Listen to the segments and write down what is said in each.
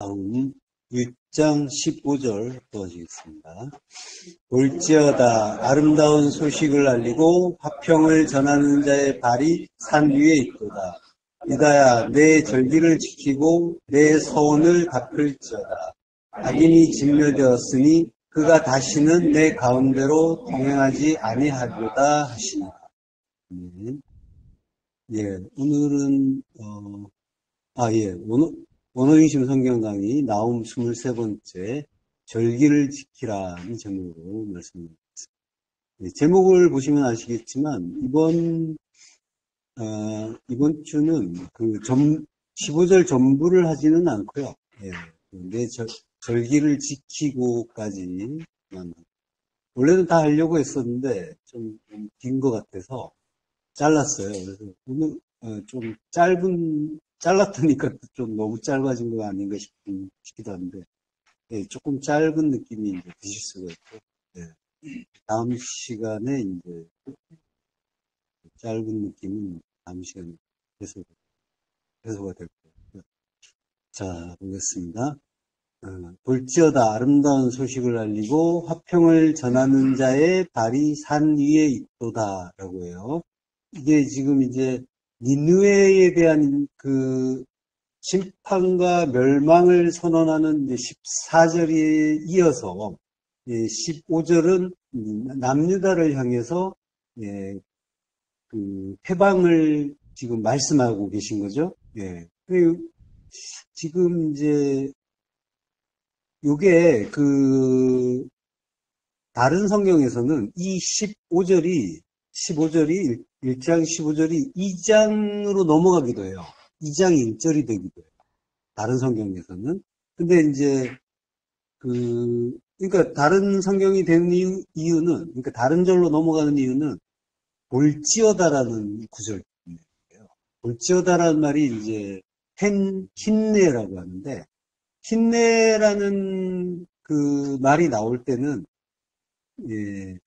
다음 6장 15절 도와주겠습니다. 볼지어다 아름다운 소식을 알리고 화평을 전하는 자의 발이 산 위에 있도다. 유다야 내 절기를 지키고 내 서원을 갚을지어다. 악인이 진멸되었으니 그가 다시는 내 가운데로 동행하지 아니하리로다 하시니라. 예, 오늘은 원어민심 성경 강의 나움 23번째 절기를 지키라는 제목으로 말씀드립니다. 네, 제목을 보시면 아시겠지만 이번 주는 15절 전부를 하지는 않고요. 예, 내 절기를 지키고까지 원래는 다 하려고 했었는데 좀 긴 것 같아서 잘랐어요. 그래서 오늘 좀 잘랐다니까 좀 너무 짧아진 거 아닌가 싶기도 한데, 예, 조금 짧은 느낌이 이제 드실 수가 있고, 예, 다음 시간에 이제 짧은 느낌은 다음 시간에 해소가 될 거예요. 자, 보겠습니다. 볼지어다 아름다운 소식을 알리고 화평을 전하는 자의 발이 산 위에 있도다 라고 해요. 이게 지금 이제 니느웨에 대한 그 심판과 멸망을 선언하는 14절에 이어서 15절은 남유다를 향해서 그 해방을 지금 말씀하고 계신 거죠. 예. 지금 이제 요게 다른 성경에서는 이 15절이 1장 15절이 2장으로 넘어가기도 해요. 2장 1절이 되기도 해요. 다른 성경에서는. 근데 이제 그러니까 다른 성경이 되는 이유는, 그러니까 다른 절로 넘어가는 이유는 볼지어다라는 구절이에요. 볼지어다라는 말이 이제 힘내라고 하는데, 힘내라는 그 말이 나올 때는 예,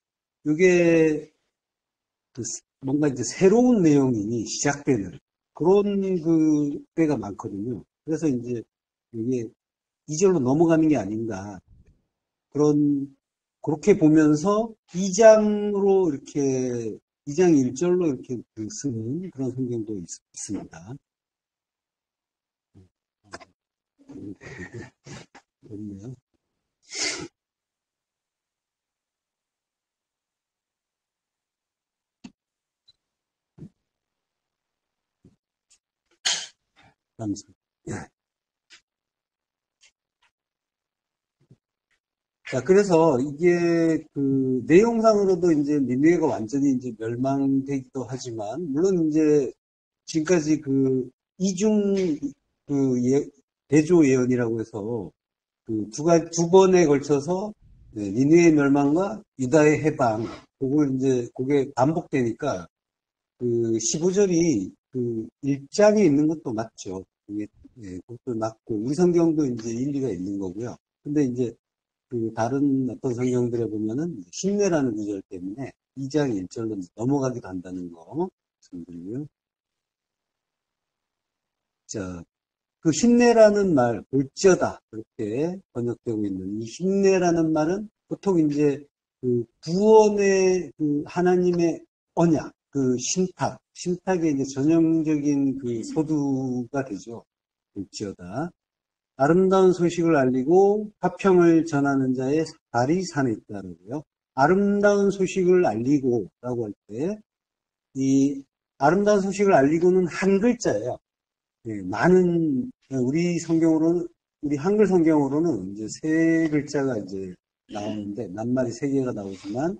이게 뭔가 이제 새로운 내용이 시작되는 그런 그 때가 많거든요. 그래서 이제 이게 2절로 넘어가는 게 아닌가. 그렇게 보면서 2장으로 이렇게, 2장 1절로 이렇게 쓰는 그런 성경도 있습니다. 그렇네요. 감사합니다. 자, 그래서 이게 그 내용상으로도 이제 니느웨가 완전히 이제 멸망되기도 하지만, 물론 이제 지금까지 그 이중 대조 예언이라고 해서 그 두 번에 걸쳐서 니느웨의 멸망과 유다의 해방, 그게 반복되니까 그 15절이 그 1장에 있는 것도 맞죠. 그것도 맞고, 우리 성경도 이제 일리가 있는 거고요. 근데 이제 그 다른 어떤 성경들에 보면은 힘내라는 구절 때문에 2장 1절로 넘어가기도 한다는 거 말씀드리고요. 자, 그 힘내라는 말, 볼지어다 그렇게 번역되고 있는 이 힘내라는 말은 보통 이제 그 구원의 그 하나님의 언약, 그 신탁의 이제 전형적인 그 소두가 되죠. 볼지어다. 아름다운 소식을 알리고 화평을 전하는 자의 발이 산에 있다라고요. 아름다운 소식을 알리고 라고 할 때, 이 아름다운 소식을 알리고는 한 글자예요. 우리 한글 성경으로는 이제 세 글자가 이제 나오는데, 낱말이 세 개가 나오지만,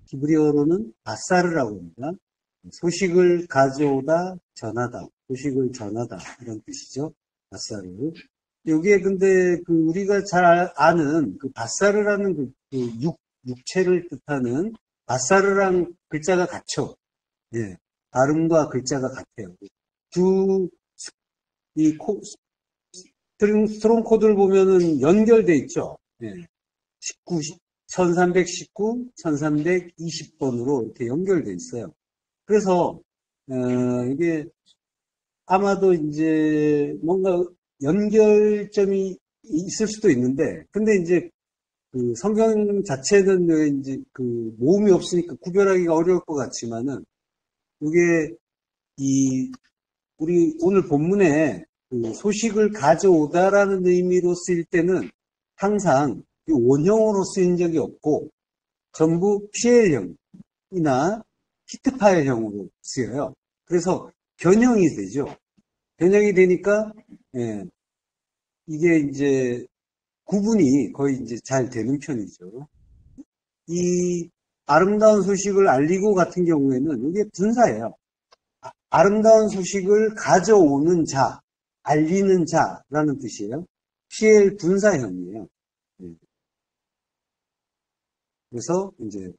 히브리어로는 바사르라고 합니다. 소식을 가져오다, 전하다. 소식을 전하다. 이런 뜻이죠. 바사르. 여기에 근데 우리가 잘 아는 그 바사르라는 육체를 뜻하는 바사르랑 글자가 같죠. 예. 발음과 글자가 같아요. 스트롱 코드를 보면은 연결돼 있죠. 예. 1319, 1320번으로 이렇게 연결돼 있어요. 그래서, 이게 아마도 이제 뭔가 연결점이 있을 수도 있는데, 근데 이제 그 성경 자체는 이제 그 모음이 없으니까 구별하기가 어려울 것 같지만은, 이게 이 우리 오늘 본문에 그 소식을 가져오다라는 의미로 쓰일 때는 항상 이 원형으로 쓰인 적이 없고 전부 PL형이나 히트 파일형으로 쓰여요. 그래서 변형이 되죠. 변형이 되니까 예, 이게 이제 구분이 거의 이제 잘 되는 편이죠. 이 아름다운 소식을 알리고 같은 경우에는 이게 분사예요. 아름다운 소식을 가져오는 자, 알리는 자라는 뜻이에요. PL 분사형이에요. 예. 그래서 이제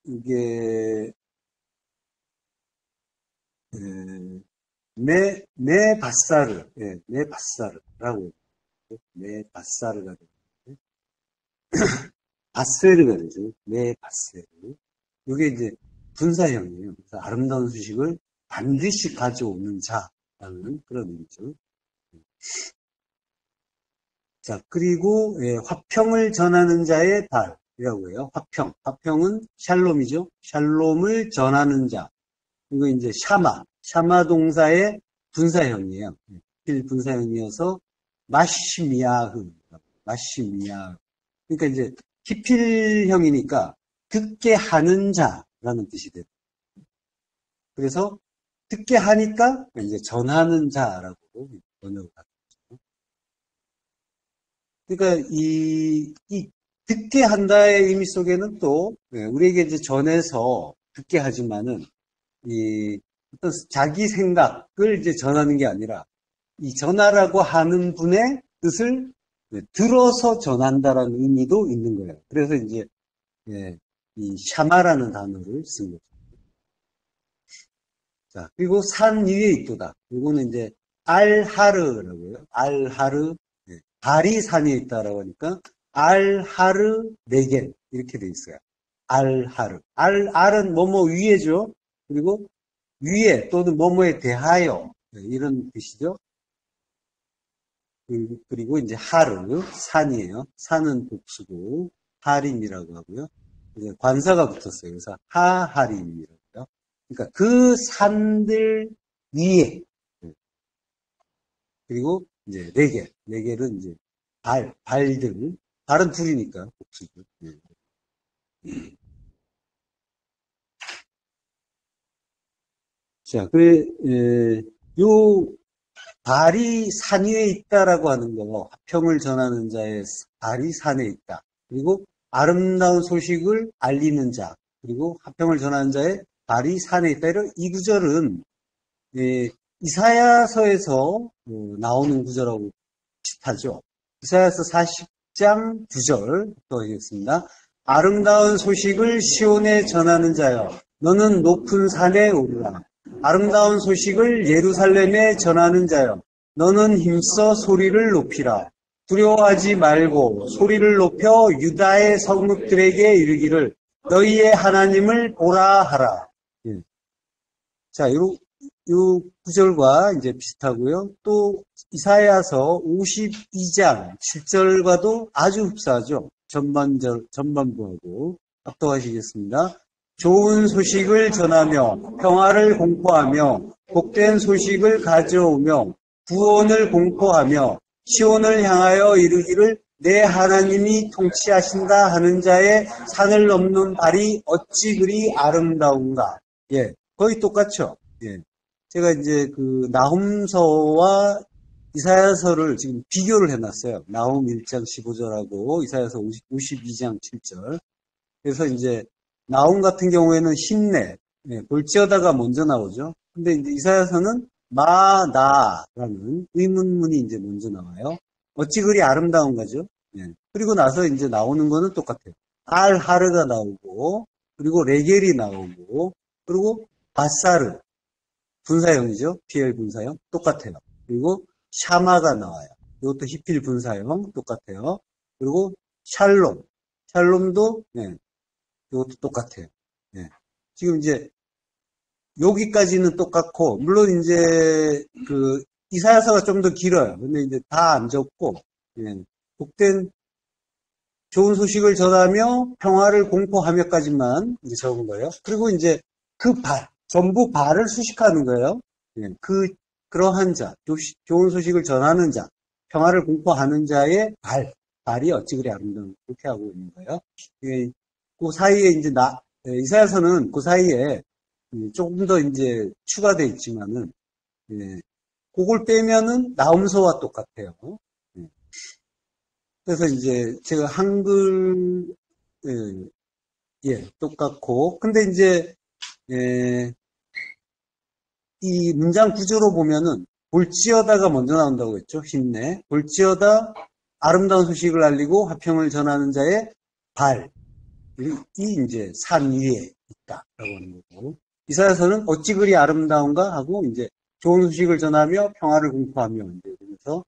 이게 네 바사르, 네 바사르라고 네 바사르가 되는데 바세르가 되죠. 네 바세르. 이게 이제 분사형이에요. 그래서 아름다운 소식을 반드시 가져오는 자라는 그런 의미죠. 자, 그리고 화평을 전하는 자의 발이라고 해요. 화평은 샬롬이죠. 샬롬을 전하는 자. 이거 이제 샤마 동사의 분사형이에요. 필 분사형이어서 마시미야흐. 그러니까 이제 히필형이니까 듣게 하는 자라는 뜻이 돼요. 그래서 듣게 하니까 이제 전하는 자라고 번역을 하죠. 그러니까 이 듣게 한다의 의미 속에는 또 우리에게 이제 전해서 듣게 하지만은 이 어떤 자기 생각을 이제 전하는 게 아니라 이 전하라고 하는 분의 뜻을 들어서 전한다라는 의미도 있는 거예요. 그래서 이제 이 샤마라는 단어를 쓴 거죠. 자, 그리고 산 위에 있도다. 이거는 이제 알하르라고 해요. 알하르, 달이 산에 있다라고 하니까 알하르 네겐 이렇게 돼 있어요. 알하르. 알은 뭐뭐 위에죠. 그리고 위에 또는 뭐뭐에 대하여 이런 뜻이죠. 그리고 이제 하르, 산이에요. 산은 복수고 하림이라고 하고요. 이제 관사가 붙었어요. 그래서 하하림이라고요. 그러니까 그 산들 위에 그리고 이제 레겔은 이제 발들, 발은 둘이니까 복수죠. 자, 요 발이 산 위에 있다라고 하는 거, 화평을 전하는 자의 발이 산에 있다. 그리고 아름다운 소식을 알리는 자, 그리고 화평을 전하는 자의 발이 산에 있다. 이런 이 구절은 이사야서에서 나오는 구절하고 비슷하죠. 이사야서 40장 9절 또 하겠습니다. 아름다운 소식을 시온에 전하는 자여, 너는 높은 산에 오르라. 아름다운 소식을 예루살렘에 전하는 자여, 너는 힘써 소리를 높이라. 두려워하지 말고 소리를 높여 유다의 성읍들에게 이르기를 너희의 하나님을 보라 하라. 예. 자, 요 구절과 이제 비슷하고요. 또 이사야서 52장 7절과도 아주 흡사하죠. 전반부하고 합독하시겠습니다. 좋은 소식을 전하며 평화를 공포하며 복된 소식을 가져오며 구원을 공포하며 시온을 향하여 이르기를 내 하나님이 통치하신다 하는 자의 산을 넘는 발이 어찌 그리 아름다운가. 예, 거의 똑같죠. 예. 제가 이제 그 나훔서와 이사야서를 지금 비교를 해놨어요. 나훔 1장 15절하고 이사야서 52장 7절. 그래서 이제 나훔 같은 경우에는 힘내, 볼지어다가 먼저 나오죠. 근데 이제 이사야서는 마나라는 의문문이 이제 먼저 나와요. 어찌 그리 아름다운 거죠? 그리고 나서 이제 나오는 거는 똑같아요. 알하르가 나오고, 그리고 레겔이 나오고, 그리고 바사르, 분사형이죠. PL 분사형. 똑같아요. 그리고 샤마가 나와요. 이것도 히필 분사형. 똑같아요. 그리고 샬롬도, 이것도 똑같아요. 지금 이제, 여기까지는 똑같고, 물론 이제, 이사야서가 좀 더 길어요. 근데 이제 다 안 적고, 예, 복된 좋은 소식을 전하며 평화를 공포하며까지만 이제 적은 거예요. 그리고 이제 그 전부 발을 수식하는 거예요. 예, 그러한 자, 좋은 소식을 전하는 자, 평화를 공포하는 자의 발이 어찌 그리 아름다운, 그렇게 하고 있는 거예요. 예, 그 사이에 이제 이사야서는 그 사이에 조금 더 이제 추가되어 있지만은, 예, 그걸 빼면은 나음서와 똑같아요. 예. 그래서 이제 제가 한글, 똑같고, 근데 이제, 이 문장 구조로 보면은, 볼지어다가 먼저 나온다고 했죠. 힘내. 볼지어다 아름다운 소식을 알리고 화평을 전하는 자의 발이 이제 산 위에 있다라고 하는 거고. 이사야서는 어찌 그리 아름다운가 하고 이제 좋은 소식을 전하며 평화를 공포하며 이제 그래서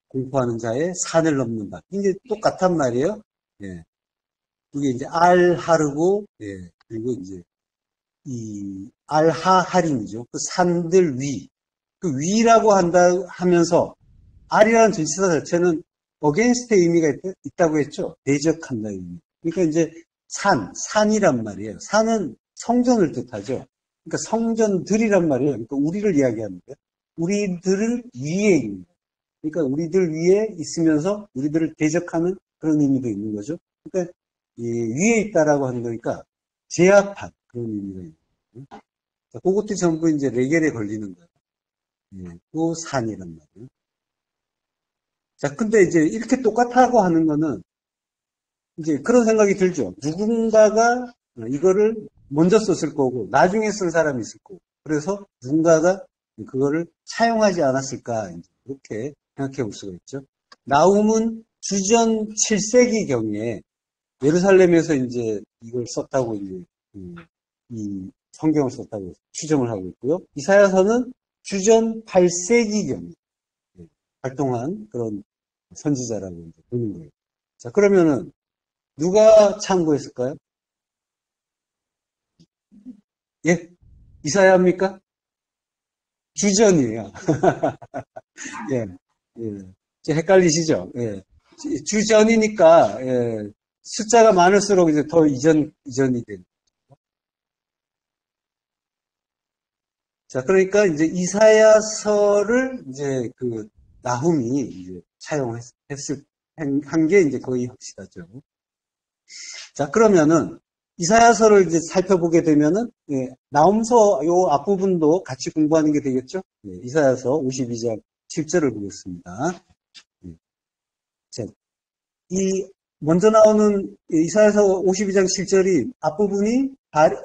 공포하는 자의 산을 넘는 발. 이게 똑같단 말이에요. 예. 이게 이제 알하르고, 그리고 이제 이 알하하림이죠. 그 산들 위. 그 위라고 하면서 알이라는 전치사 자체는 어게인스트의 의미가 있다고 했죠. 대적한다 의미. 그러니까 이제 산이란 말이에요. 산은 성전을 뜻하죠. 그러니까 성전들이란 말이에요. 그러니까 우리를 이야기하는 거예요. 우리들을 위에 있는 거예요. 그러니까 우리들 위에 있으면서 우리들을 대적하는 그런 의미도 있는 거죠. 그러니까 위에 있다라고 하는 거니까 제압한 그런 의미가 있는 거예요. 그것도 전부 이제 레겔에 걸리는 거예요. 그 산이란 말이에요. 자, 근데 이제 이렇게 똑같다고 하는 거는 이제 그런 생각이 들죠. 누군가가 이거를 먼저 썼을 거고 나중에 쓴 사람이 있을 거고 그래서 누군가가 그거를 차용하지 않았을까 이제 그렇게 생각해 볼 수가 있죠. 나훔은 주전 7세기 경에 예루살렘에서 이제 이걸 썼다고 이제 이 성경을 썼다고 추정을 하고 있고요. 이사야서는 주전 8세기 경에 활동한 그런 선지자라고 이제 보는 거예요. 자, 그러면은 누가 참고했을까요? 예? 이사야입니까? 주전이에요. 예, 예. 헷갈리시죠? 예. 주전이니까, 예. 숫자가 많을수록 이제 더 이전이 되는. 자, 그러니까 이제 이사야서를 이제 그 나훔이 이제 한 게 이제 거의 확실하죠. 자, 그러면은 이사야서를 이제 살펴보게 되면은 나훔서 요 앞부분도 같이 공부하는 게 되겠죠? 이사야서 52장 7절을 보겠습니다. 자, 먼저 나오는 이사야서 52장 7절이 앞부분이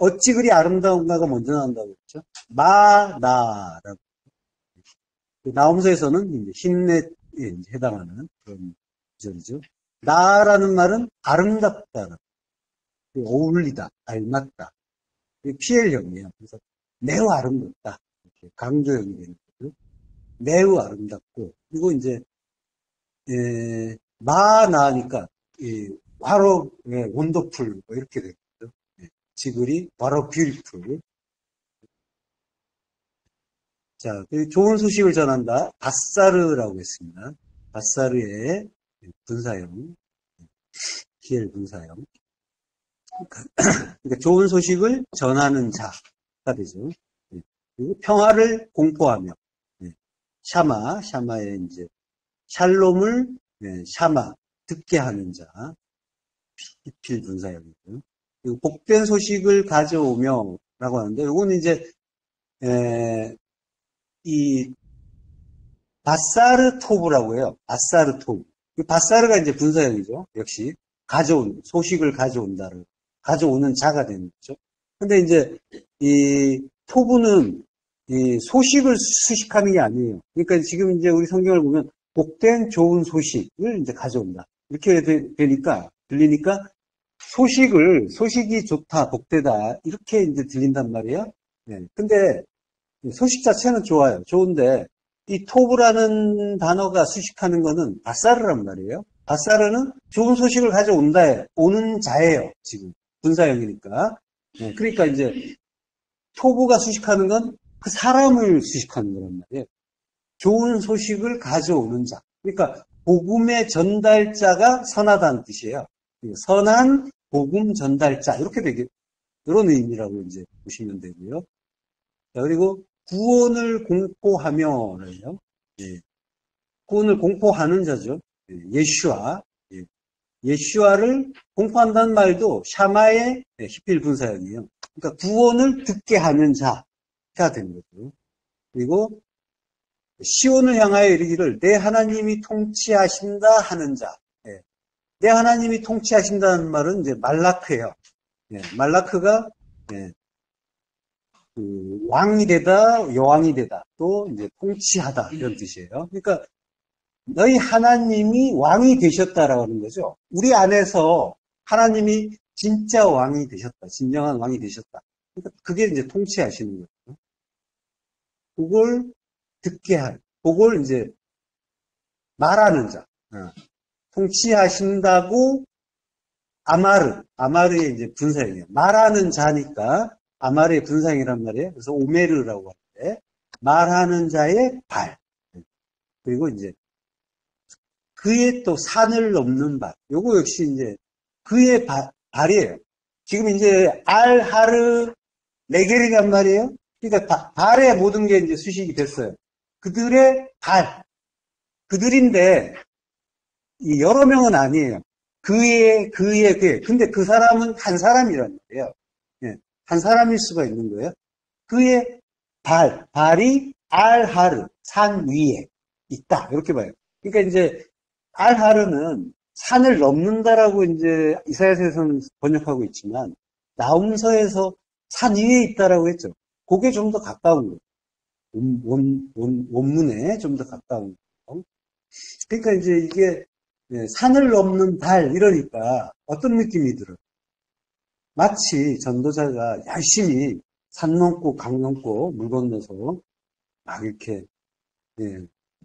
어찌 그리 아름다운가가 먼저 나온다고 했죠. 마나라고. 나홈서에서는 힘내에 해당하는 그런 구절이죠. 나라는 말은 아름답다, 어울리다, 알맞다. PL형이에요. 그래서 매우 아름답다. 이렇게 강조형이 되는 거죠. 매우 아름답고 그리고 이제 마나니까 바로 원더풀 이렇게 되는 거죠. 지글이 바로 뷰티풀. 자, 좋은 소식을 전한다. 바사르라고 했습니다. 바사르의 분사형, 기엘 분사형. 그러니까 좋은 소식을 전하는 자가 되죠. 그리고 평화를 공포하며, 샤마의 이제 샬롬을 샤마 듣게 하는 자, 필 분사형이고요. 그리고 복된 소식을 가져오며라고 하는데, 이거는 이제 이 바사르 토브라고 해요. 바사르 토브. 바사르가 이제 분사형이죠. 역시 소식을 가져오는 자가 되는 거죠. 근데 이제 이 토브는 이 소식을 수식하는 게 아니에요. 그러니까 지금 이제 우리 성경을 보면 복된 좋은 소식을 이제 가져온다. 이렇게 들리니까 소식이 좋다, 복되다 이렇게 이제 들린단 말이에요. 근데 소식 자체는 좋아요. 좋은데 이 토브라는 단어가 수식하는 거는 바사르란 말이에요. 바사르는 좋은 소식을 가져온다, 오는 자예요. 지금 분사형이니까. 그러니까 이제 토브가 수식하는 건 그 사람을 수식하는 거란 말이에요. 좋은 소식을 가져오는 자. 그러니까 복음의 전달자가 선하다는 뜻이에요. 선한 복음 전달자 이렇게 되게 이런 의미라고 이제 보시면 되고요. 자, 그리고 구원을 공포하며는요. 예, 구원을 공포하는 자죠. 예, 예슈아. 예, 예슈아를 공포한다는 말도 샤마의 히필 분사형이에요. 그러니까 구원을 듣게 하는 자가 되는 거죠. 그리고 시온을 향하여 이르기를 내 하나님이 통치하신다 하는 자. 예, 내 하나님이 통치하신다는 말은 이제 말라크예요. 예, 말라크가 예, 그 왕이 되다, 여왕이 되다, 또 이제 통치하다 이런 뜻이에요. 그러니까 너희 하나님이 왕이 되셨다라고 하는 거죠. 우리 안에서 하나님이 진짜 왕이 되셨다, 진정한 왕이 되셨다. 그러니까 그게 이제 통치하시는 거죠. 그걸 듣게 할, 그걸 이제 말하는 자, 통치하신다고 아마르의 이제 분사형이에요. 말하는 자니까 아마르의 분사형이란 말이에요. 그래서 오메르라고 하는데 말하는 자의 발, 그리고 이제 그의 또 산을 넘는 발. 요거 역시 이제 그의 발이에요. 지금 이제 알하르 레겔이란 말이에요. 그러니까 발에 모든 게 이제 수식이 됐어요. 그들의 발. 그들인데 여러 명은 아니에요. 그의. 근데 그 사람은 한 사람이란 말이에요. 예, 한 사람일 수가 있는 거예요. 그의 발이 알하르, 산 위에 있다. 이렇게 봐요. 그러니까 이제 알하르는 산을 넘는다라고 이제 이사야서에서는 번역하고 있지만 나훔서에서 산 위에 있다라고 했죠. 그게 좀 더 가까운 거예요. 원문에 좀 더 가까운 거예요. 그러니까 이제 이게 산을 넘는 달 이러니까 어떤 느낌이 들어요? 마치 전도자가 열심히 산 넘고 강 넘고 물 건너서 막 이렇게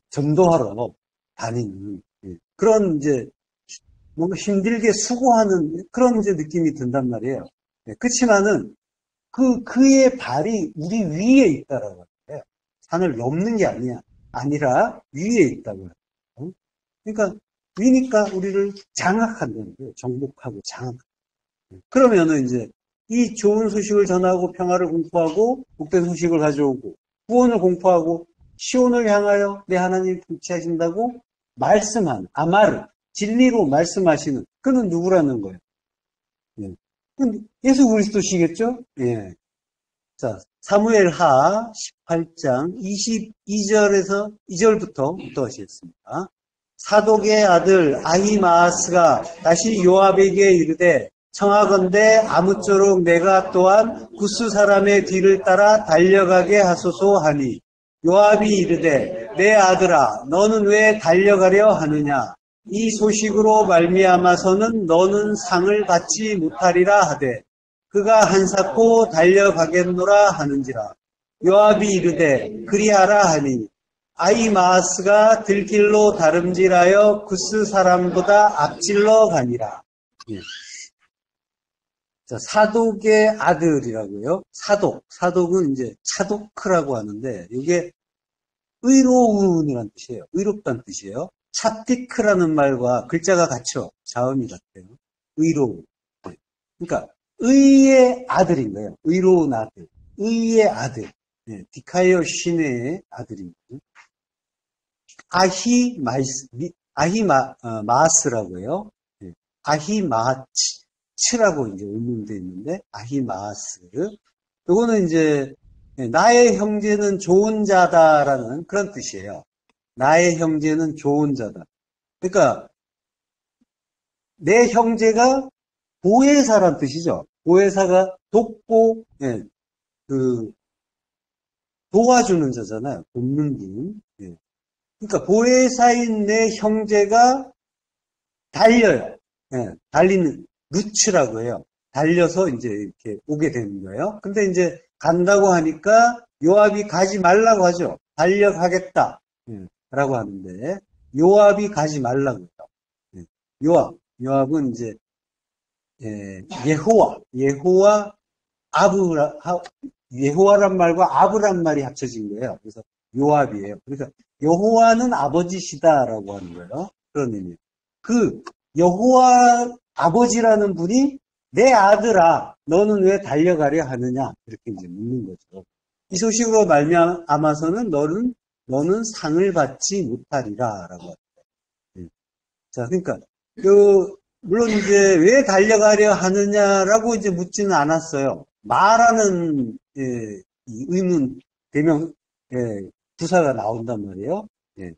전도하러 다니는 그런 이제 뭔가 힘들게 수고하는 그런 이제 느낌이 든단 말이에요. 그렇지만은 그의 발이 우리 위에 있다라고 해요. 산을 넘는 게 아니라 위에 있다고 해요. 그러니까 위니까 우리를 장악한다는 거예요. 정복하고 장악. 그러면은 이제 이 좋은 소식을 전하고 평화를 공포하고 복된 소식을 가져오고 구원을 공포하고 시온을 향하여 내 하나님 통치하신다고 말씀하는 아마르 진리로 말씀하시는 그는 누구라는 거예요? 예. 예수 그리스도시겠죠? 예. 자, 사무엘하 18장 22절에서 2절부터 하시겠습니다. 사독의 아들 아히마아스가 다시 요압에게 이르되 청하건대 아무쪼록 내가 또한 구스 사람의 뒤를 따라 달려가게 하소서 하니 요압이 이르되 내 아들아 너는 왜 달려가려 하느냐 이 소식으로 말미암아서는 너는 상을 받지 못하리라 하되 그가 한사코 달려가겠노라 하는지라 요압이 이르되 그리하라 하니 아히마아스가 들길로 다름질하여 구스 사람보다 앞질러 가니라. 예. 자, 사독의 아들이라고요. 사독은 이제 차도크라고 하는데 이게 의로운이라는 뜻이에요. 의롭다는 뜻이에요. 차티크라는 말과 글자가 같죠. 자음이 같아요. 의로운. 네. 그러니까 의의 아들인 거예요. 의로운 아들. 의의 아들. 네. 디카이어 시네의 아들입니다. 아히마스라고 해요. 네. 아히마츠라고 이제 의문되어 있는데, 아히마스. 요거는 이제, 나의 형제는 좋은 자다라는 그런 뜻이에요. 나의 형제는 좋은 자다. 그러니까, 내 형제가 보혜사란 뜻이죠. 보혜사가 돕고, 예, 도와주는 자잖아요. 돕는 분. 예. 그러니까 보혜사인 내 형제가 달려요. 예, 달리는 루츠라고 해요. 달려서 이제 이렇게 오게 되는 거예요. 근데 이제 간다고 하니까 요압이 가지 말라고 하죠. 달려가겠다. 예, 라고 하는데 요압이 가지 말라고 해요. 예, 요압은 이제 예호와란 말과 아브란 말이 합쳐진 거예요. 그래서 요압이에요. 그러니까 여호와는 아버지시다라고 하는 거예요. 그런 의미. 그 여호와 아버지라는 분이 내 아들아, 너는 왜 달려가려 하느냐? 이렇게 이제 묻는 거죠. 이 소식으로 말미암아서는 너는 상을 받지 못하리라라고 합니다. 자, 그러니까 물론 이제 왜 달려가려 하느냐라고 이제 묻지는 않았어요. 말하는 이 의문 대명 부사가 나온단 말이에요. 예.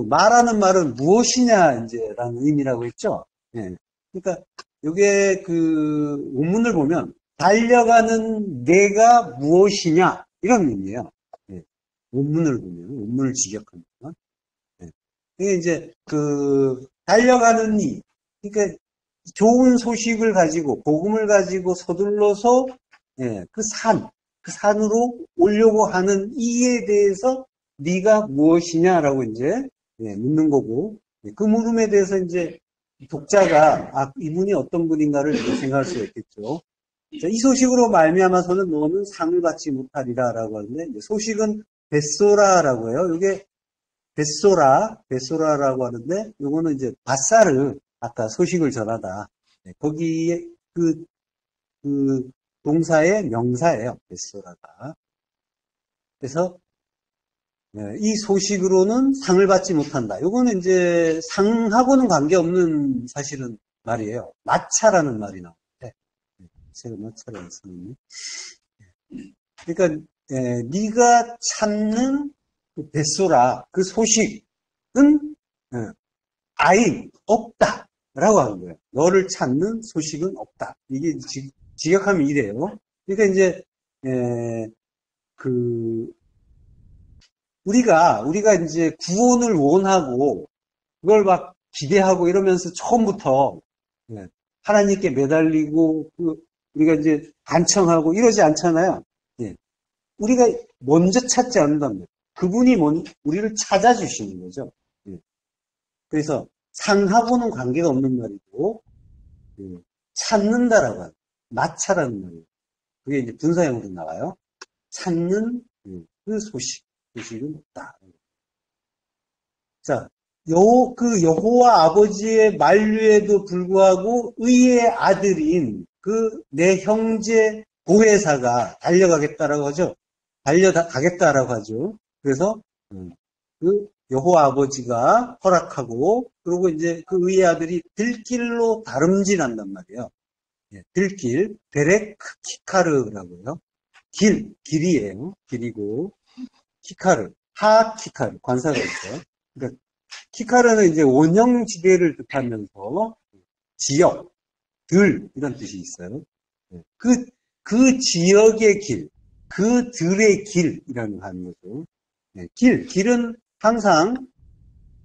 말하는 말은 무엇이냐 이제라는 의미라고 했죠. 예. 그러니까 이게 그 원문을 보면 달려가는 내가 무엇이냐 이런 의미예요. 예. 원문을 보면 원문을 직역하면 이게 이제 달려가는 이 그러니까 좋은 소식을 가지고 복음을 가지고 서둘러서 그 산으로 오려고 하는 이에 대해서 네가 무엇이냐라고 이제 묻는 거고 그 물음에 대해서 이제 독자가 이분이 어떤 분인가를 생각할 수가 있겠죠. 자, 이 소식으로 말미암아서는 너는 상을 받지 못하리라라고 하는데 소식은 벳소라라고 해요. 이게 벳소라라고 하는데 요거는 이제 바사르 아까 소식을 전하다 거기에 그 동사의 명사예요. 벳소라가. 그래서 이 소식으로는 상을 받지 못한다. 이거는 이제 상하고는 관계없는 사실은 말이에요. 마차라는 말이 나오는데 제가 마차라는 쓰는 그러니까 네가 찾는 그 벳소라 그 소식은 없다라고 하는 거예요. 너를 찾는 소식은 없다. 이게 직역하면 이래요. 그러니까 이제 우리가 이제 구원을 원하고 그걸 막 기대하고 이러면서 처음부터 하나님께 매달리고 우리가 이제 간청하고 이러지 않잖아요. 우리가 먼저 찾지 않는다면 그분이 우리를 찾아주시는 거죠. 그래서 상하고는 관계가 없는 말이고 찾는다라고 하는 마차라는 말이에요. 그게 이제 분사형으로 나와요. 찾는 그 소식은 없다. 자, 그 여호와 아버지의 만류에도 불구하고 의의 아들인 그 내 형제 보혜사가 달려가겠다라고 하죠. 달려가겠다라고 하죠. 그래서 그 여호와 아버지가 허락하고 그리고 이제 그 의의 아들이 들길로 다름질한단 말이에요. 들길, 데렉 키카르라고요. 길이에요. 길이고 키카르, 하키카르 관사가 있어요. 그러니까 키카르는 이제 원형지대를 뜻하면서 지역, 이런 뜻이 있어요. 그 지역의 길, 그 들의 길이라는 하는 거죠. 길은 항상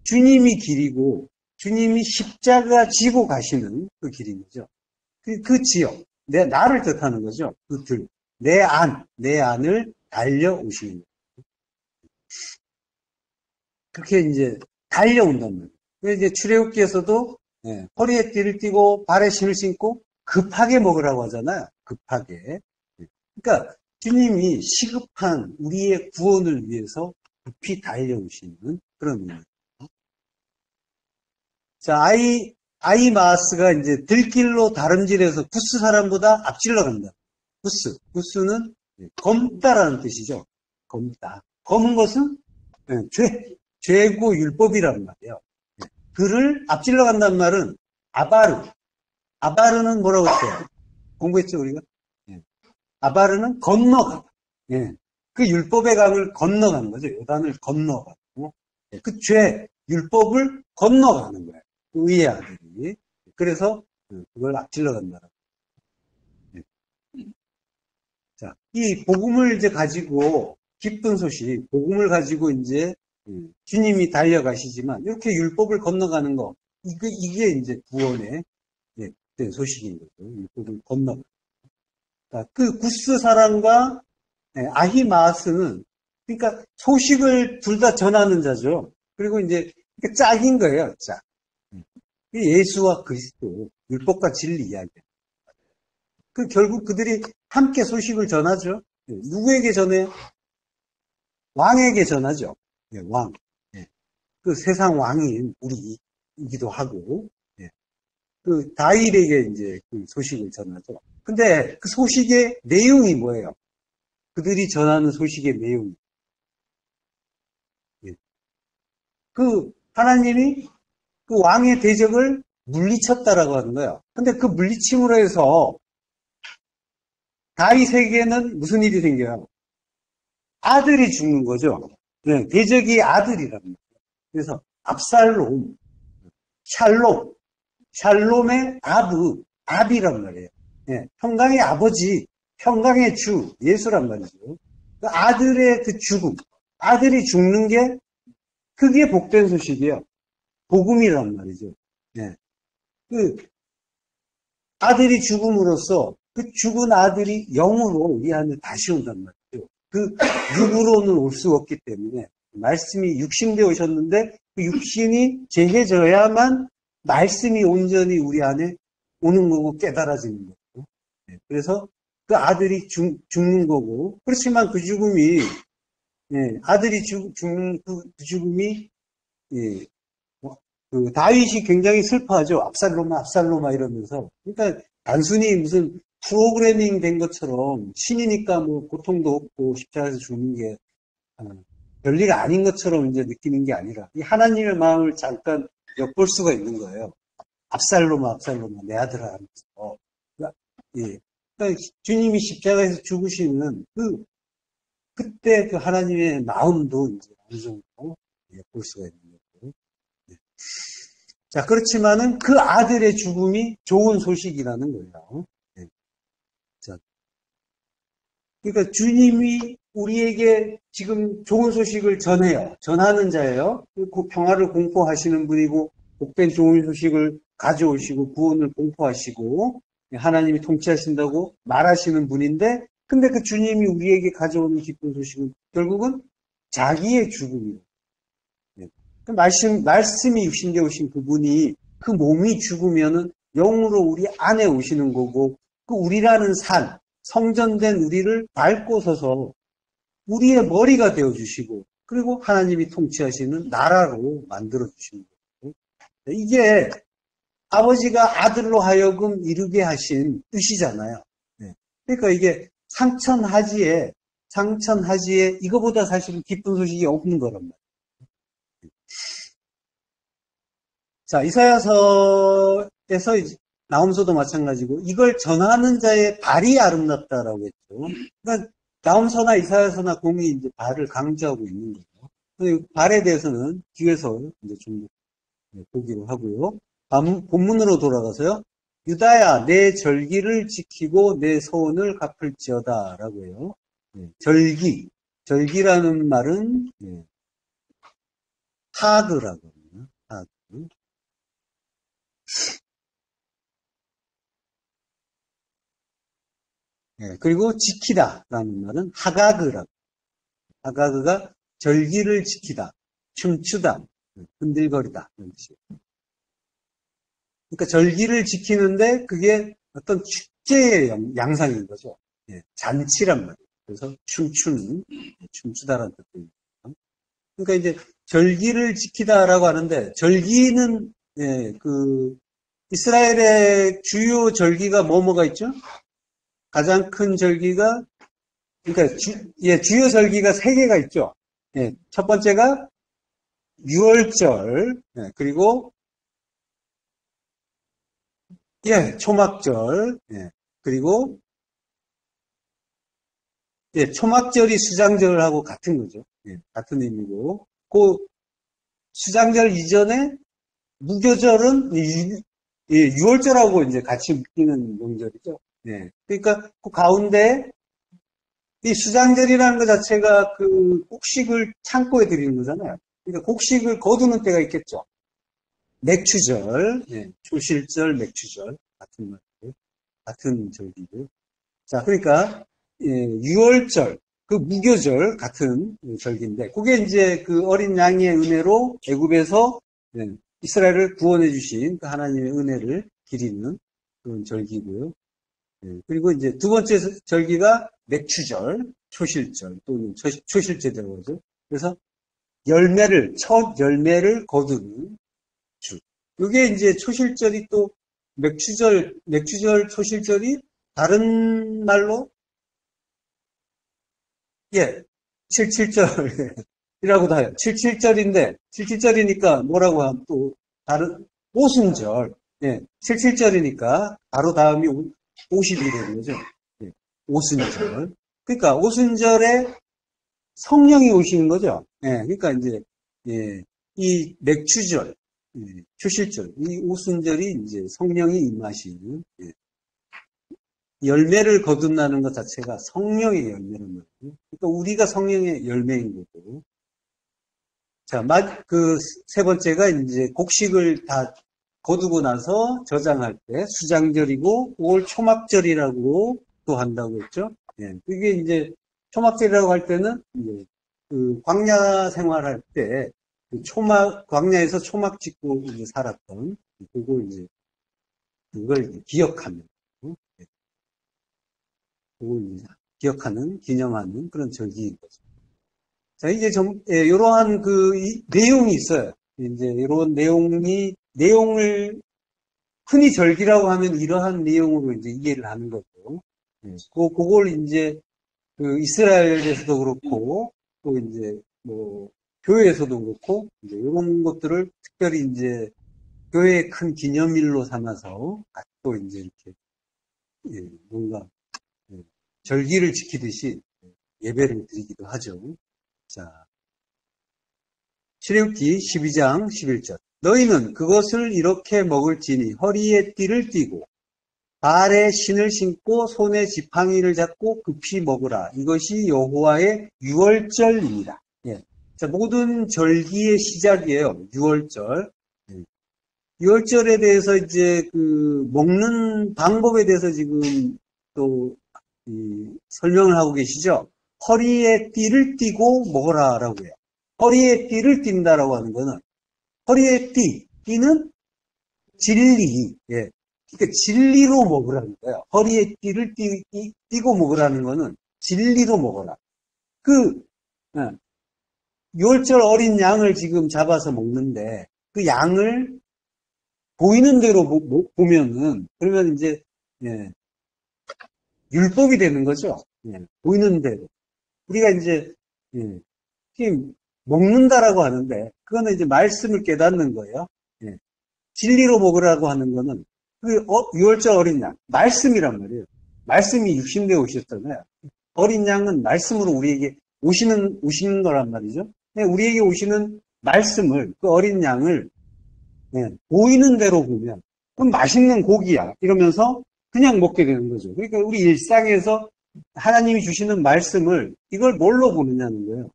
주님이 길이고 주님이 십자가 지고 가시는 그 길인 거죠. 그 지역, 나를 뜻하는 거죠. 그 들, 내 안을 달려오시는 거예요. 그렇게 이제 달려온단 말이에요. 그래서 이제 출애굽기에서도 허리에 띠를 띠고 발에 신을 신고 급하게 먹으라고 하잖아요. 급하게. 그러니까 주님이 시급한 우리의 구원을 위해서 급히 달려오시는 그런 의미입니다. 자, 아이마스가 이제 들길로 다름질해서 구스 사람보다 앞질러 간다. 구스는 검다라는 뜻이죠. 검다. 검은 것은 죄고 율법이란 말이에요. 그를 앞질러 간다는 말은 아바르는 뭐라고 했어요? 공부했죠, 우리가? 아바르는 건너가다. 그 율법의 강을 건너가는 거죠. 요단을 건너가고. 그 율법을 건너가는 거예요. 의의 아들이. 그래서 그걸 앞질러 간다. 자, 이 복음을 이제 가지고, 기쁜 소식, 복음을 가지고 이제 주님이 달려가시지만, 이렇게 율법을 건너가는 거, 이게 이제 구원의 된 소식인 거죠. 율법을 건너가. 그 구스 사람과 아히마스는, 그러니까 소식을 둘 다 전하는 자죠. 그리고 이제 짝인 거예요, 짝. 예수와 그리스도, 율법과 진리 이야기야. 결국 그들이 함께 소식을 전하죠. 누구에게 전해요? 왕에게 전하죠. 왕. 그 세상 왕인 우리이기도 하고, 예. 그 다윗에게 이제 그 소식을 전하죠. 근데 그 소식의 내용이 뭐예요? 그들이 전하는 소식의 내용이. 예. 그 하나님이 그 왕의 대적을 물리쳤다라고 하는 거예요. 근데 그 물리침으로 해서 다윗에게는 무슨 일이 생겨요? 아들이 죽는 거죠. 네, 대적이 아들이랍니다. 그래서 압살롬, 샬롬의 압이란 말이에요. 네, 평강의 아버지, 평강의 주, 예수란 말이죠. 그 아들의 그 죽음, 아들이 죽는 게 그게 복된 소식이에요. 복음이란 말이죠. 네. 그 아들이 죽음으로써 그 죽은 아들이 영으로 우리 안에 다시 온단 말이죠. 그 육으로는 올 수 없기 때문에 말씀이 육신되어 오셨는데 그 육신이 제해져야만 말씀이 온전히 우리 안에 오는 거고 깨달아지는 거고. 네, 그래서 그 아들이 죽는 거고 그렇지만 그 죽음이 아들이 죽는 그 죽음이 그 다윗이 굉장히 슬퍼하죠. 압살롬아 이러면서. 그러니까 단순히 무슨 프로그래밍 된 것처럼 신이니까 뭐 고통도 없고 십자가에서 죽는 게 별일 아닌 것처럼 이제 느끼는 게 아니라 이 하나님의 마음을 잠깐 엿볼 수가 있는 거예요. 압살롬아 내 아들아 하면서. 예. 그러니까 주님이 십자가에서 죽으시는 그때 그 하나님의 마음도 이제 어느 정도 엿볼 수가 있는 거고. 자, 그렇지만은 그 아들의 죽음이 좋은 소식이라는 거예요. 네. 자, 그러니까 주님이 우리에게 지금 좋은 소식을 전해요. 전하는 자예요. 그 평화를 공포하시는 분이고, 복된 좋은 소식을 가져오시고, 구원을 공포하시고, 하나님이 통치하신다고 말하시는 분인데, 근데 그 주님이 우리에게 가져오는 기쁜 소식은 결국은 자기의 죽음이에요. 그 말씀이 육신되어 오신 그분이 그 몸이 죽으면은 영으로 우리 안에 오시는 거고, 그 우리라는 성전된 우리를 밟고 서서 우리의 머리가 되어 주시고, 그리고 하나님이 통치하시는 나라로 만들어 주시는 거고. 이게 아버지가 아들로 하여금 이루게 하신 뜻이잖아요. 그러니까 이게 상천하지에 이거보다 사실은 기쁜 소식이 없는 거란 말이에요. 자, 이사야서에서 나홈서도 마찬가지고 이걸 전하는 자의 발이 아름답다라고 했죠. 그러니까 나홈서나 이사야서나 공이 이제 발을 강조하고 있는 거죠. 발에 대해서는 뒤에서 이제 좀 보기로 하고요. 본문으로 돌아가서요. 유다야, 내 절기를 지키고 내 소원을 갚을지어다라고 해요. 절기라는 말은 하그라고 합니다. 하그. 그리고 지키다라는 말은 하가그라고. 하가그가 절기를 지키다, 춤추다, 흔들거리다 이런 뜻이에요. 그러니까 절기를 지키는데 그게 어떤 축제의 양상인 거죠. 잔치란 말이에요. 그래서 춤추다라는 뜻입니다. 그러니까 이제 절기를 지키다라고 하는데 절기는 그 이스라엘의 주요 절기가 뭐가 있죠? 가장 큰 절기가 그러니까 주요 절기가 3개가 있죠. 첫 번째가 유월절, 그리고 초막절, 그리고 초막절이 수장절하고 같은 거죠. 같은 의미고 그 수장절 이전에 무교절은 유월절하고 이제 같이 묶이는 명절이죠. 그러니까 그 가운데 이 수장절이라는 것 자체가 그 곡식을 창고에 드리는 거잖아요. 그러니까 곡식을 거두는 때가 있겠죠. 맥추절, 초실절, 맥추절 같은 말이에요. 같은 절기고요. 자, 그러니까 유월절, 그 무교절 같은 절기인데, 그게 이제 그 어린 양의 은혜로 애굽에서 이스라엘을 구원해 주신 그 하나님의 은혜를 기리는 그런 절기고요. 그리고 이제 두 번째 절기가 맥추절, 초실절 또는 초실제라고 하죠. 그래서 첫 열매를 거두는 주. 이게 이제 초실절이 또 맥주절 초실절이 다른 말로, 예, 77절이라고도 해요. 77절인데, 77절이니까 뭐라고 하면 또 다른, 오순절. 예, 77절이니까 바로 다음이 50이 되는 거죠. 예, 오순절. 그러니까 오순절에 성령이 오시는 거죠. 예, 그러니까 이제, 예, 이 맥주절, 예, 초실절, 이 오순절이 이제 성령이 임하시는, 예, 열매를 거둔다는 것 자체가 성령의 열매는 거예요. 그러니까 우리가 성령의 열매인 거고. 자, 그 세 번째가 이제 곡식을 다 거두고 나서 저장할 때 수장절이고, 그걸 초막절이라고 또 한다고 했죠. 예, 그게 이제 초막절이라고 할 때는 이제 그 광야 생활할 때 그 광야에서 초막 짓고 이제 살았던 그걸 이제 기억하는, 예, 그걸 이제 기억하는, 기념하는 그런 절기인 거죠. 자, 이제 이러한 내용이 있어요. 이제 이런 내용을 흔히 절기라고 하면 이러한 내용으로 이제 이해를 하는 거고, 예, 그걸 이제 이스라엘에서도 그렇고, 또 이제 교회에서도 그렇고, 이제 이런 것들을 특별히 이제 교회의 큰 기념일로 삼아서 또 이제 이렇게, 예, 뭔가, 예, 절기를 지키듯이 예배를 드리기도 하죠. 자, 출애굽기 12장 11절. 너희는 그것을 이렇게 먹을지니 허리에 띠를 띠고 발에 신을 신고 손에 지팡이를 잡고 급히 먹으라. 이것이 여호와의 유월절입니다. 예. 자, 모든 절기의 시작이에요. 유월절. 예. 유월절에 대해서 이제 먹는 방법에 대해서 지금 또 설명을 하고 계시죠. 허리에 띠를 띠고 먹으라라고 해요. 허리에 띠를 띈다라고 하는 거는 허리에 띠는 진리, 예. 그러니까 진리로 먹으라는 거예요. 허리에 띠를 띠고 먹으라는 거는 진리로 먹어라. 예. 유월절 어린 양을 지금 잡아서 먹는데 그 양을 보이는 대로 보면은 그러면 이제 예, 율법이 되는 거죠. 예, 보이는 대로 우리가 이제 예, 먹는다라고 하는데 그거는 이제 말씀을 깨닫는 거예요. 예. 진리로 먹으라고 하는 거는 유월절 어린 양 말씀이란 말이에요. 말씀이 육신되어 오셨잖아요. 어린 양은 말씀으로 우리에게 오시는 거란 말이죠. 예, 우리에게 오시는 말씀을 그 어린 양을 예, 보이는 대로 보면 그럼 맛있는 고기야 이러면서 그냥 먹게 되는 거죠. 그러니까 우리 일상에서 하나님이 주시는 말씀을 이걸 뭘로 보느냐는 거예요.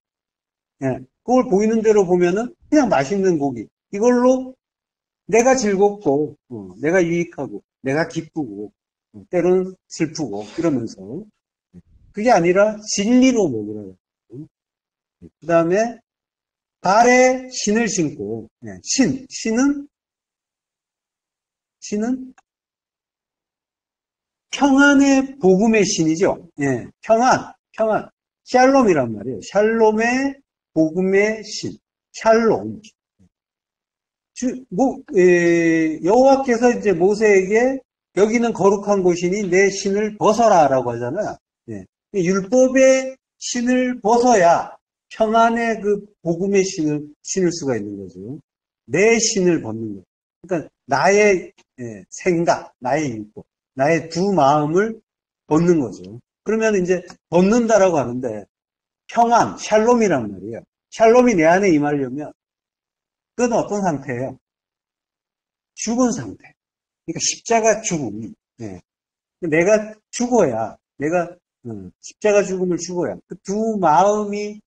예, 그걸 보이는 대로 보면은 그냥 맛있는 고기. 이걸로 내가 즐겁고, 내가 유익하고, 내가 기쁘고, 때로는 슬프고, 이러면서. 그게 아니라 진리로 먹으라고. 그 다음에 발에 신을 신고, 예, 신은 평안의 복음의 신이죠. 예, 평안. 샬롬이란 말이에요. 샬롬의 복음의 신. 샬롬. 여호와께서 이제 모세에게 여기는 거룩한 곳이니 내 신을 벗어라라고 하잖아요. 예. 율법의 신을 벗어야 평안의 그 복음의 신을 신을 수가 있는 거죠. 내 신을 벗는 거예요. 그러니까 나의 생각, 나의 율법, 나의 두 마음을 벗는 거죠. 그러면 이제 벗는다라고 하는데 평안, 샬롬이란 말이에요. 샬롬이 내 안에 임하려면 그건 어떤 상태예요? 죽은 상태. 그러니까 십자가 죽음. 예. 내가 죽어야, 십자가 죽음을 죽어야, 그 두 마음이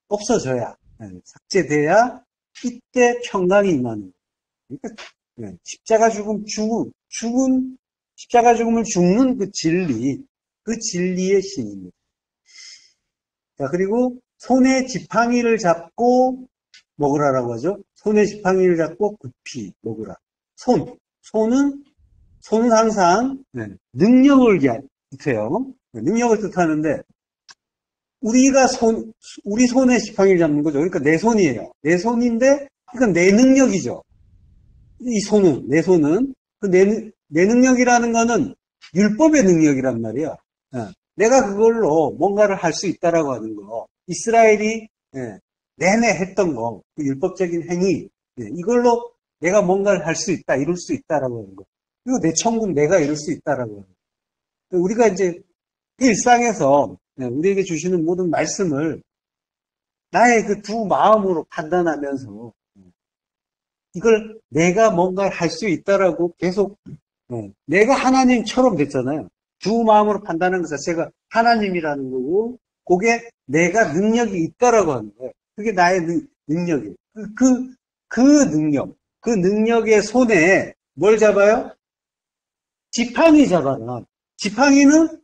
없어져야, 삭제돼야, 이때 평강이 임하는 거예요. 그러니까, 십자가 십자가 죽음을 죽는 그 진리의 신입니다. 자, 그리고 손에 지팡이를 잡고 먹으라라고 하죠. 손에 지팡이를 잡고 급히 먹으라. 손은 항상 능력을 뜻해요. 능력을 뜻하는데 우리 손에 지팡이를 잡는 거죠. 그러니까 내 손이에요. 내 손인데, 그러니까 내 능력이죠. 내 손은. 내 능력이라는 거는 율법의 능력이란 말이야. 내가 그걸로 뭔가를 할 수 있다라고 하는 거. 이스라엘이, 내내 했던 거, 그 율법적인 행위, 이걸로 내가 뭔가를 할 수 있다, 이룰 수 있다라고 하는 거. 그리고 내 천국 내가 이룰 수 있다라고 하는 거. 우리가 이제 일상에서 우리에게 주시는 모든 말씀을 나의 그 두 마음으로 판단하면서 이걸 내가 뭔가를 할 수 있다라고 계속 내가 하나님처럼 됐잖아요. 두 마음으로 판단하는 것 자체가 하나님이라는 거고 그게 내가 능력이 있다라고 하는 거예요. 그게 나의 능력이에요. 그 능력, 그 능력의 손에 뭘 잡아요? 지팡이 잡아라. 지팡이는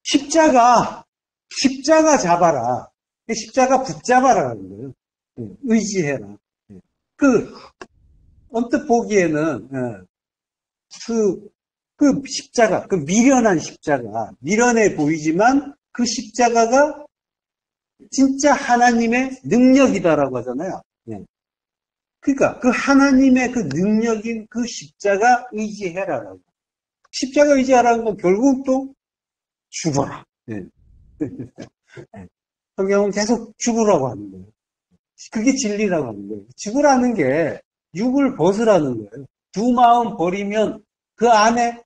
십자가 잡아라. 십자가 붙잡아라는 거예요. 의지해라. 그 언뜻 보기에는 그 십자가, 그 미련한 십자가, 미련해 보이지만 그 십자가가 진짜 하나님의 능력이다라고 하잖아요. 그러니까 그 하나님의 그 능력인 그 십자가 의지해라라고. 십자가 의지하라는 건 결국 또 죽어라. 성경은 계속 죽으라고 하는 거예요. 그게 진리라고 하는 거예요. 죽으라는 게 육을 벗으라는 거예요. 두 마음 버리면 그 안에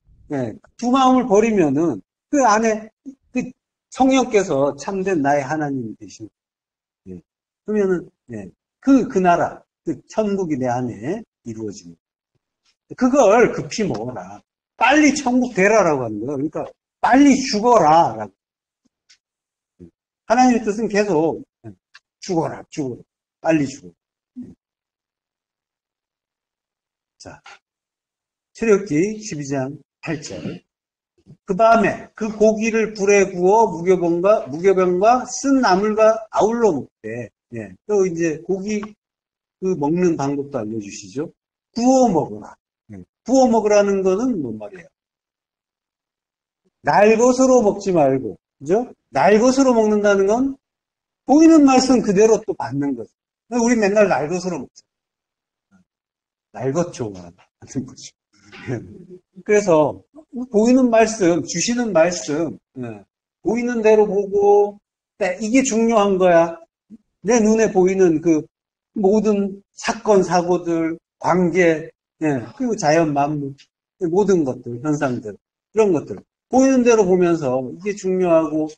두 마음을 버리면은 그 안에 그 성령께서 참된 나의 하나님이 되신 거예요. 그러면은 그 나라 그 천국이 내 안에 이루어집니다. 그걸 급히 먹어라. 빨리 천국 되라라고 하는 거예요. 그러니까 빨리 죽어라라고. 하나님의 뜻은 계속 죽어라. 빨리 죽어. 자, 출애굽기 12장 8절. 그 다음에 그 고기를 불에 구워 무교병과 쓴 나물과 아울러 먹되, 또 이제 고기 그 먹는 방법도 알려주시죠. 구워 먹어라. 구워 먹으라는 거는 뭔 말이에요? 날 것으로 먹지 말고, 그죠? 날 것으로 먹는다는 건 보이는 말씀 그대로 또 받는 거죠. 우리 맨날 날 것으로 먹죠. 날 것 좋아하는 거죠. 그래서 보이는 말씀, 주시는 말씀, 보이는 대로 보고 이게 중요한 거야. 내 눈에 보이는 그 모든 사건, 사고들, 관계, 그리고 자연 만물, 모든 것들, 현상들, 이런 것들 보이는 대로 보면서 이게 중요하고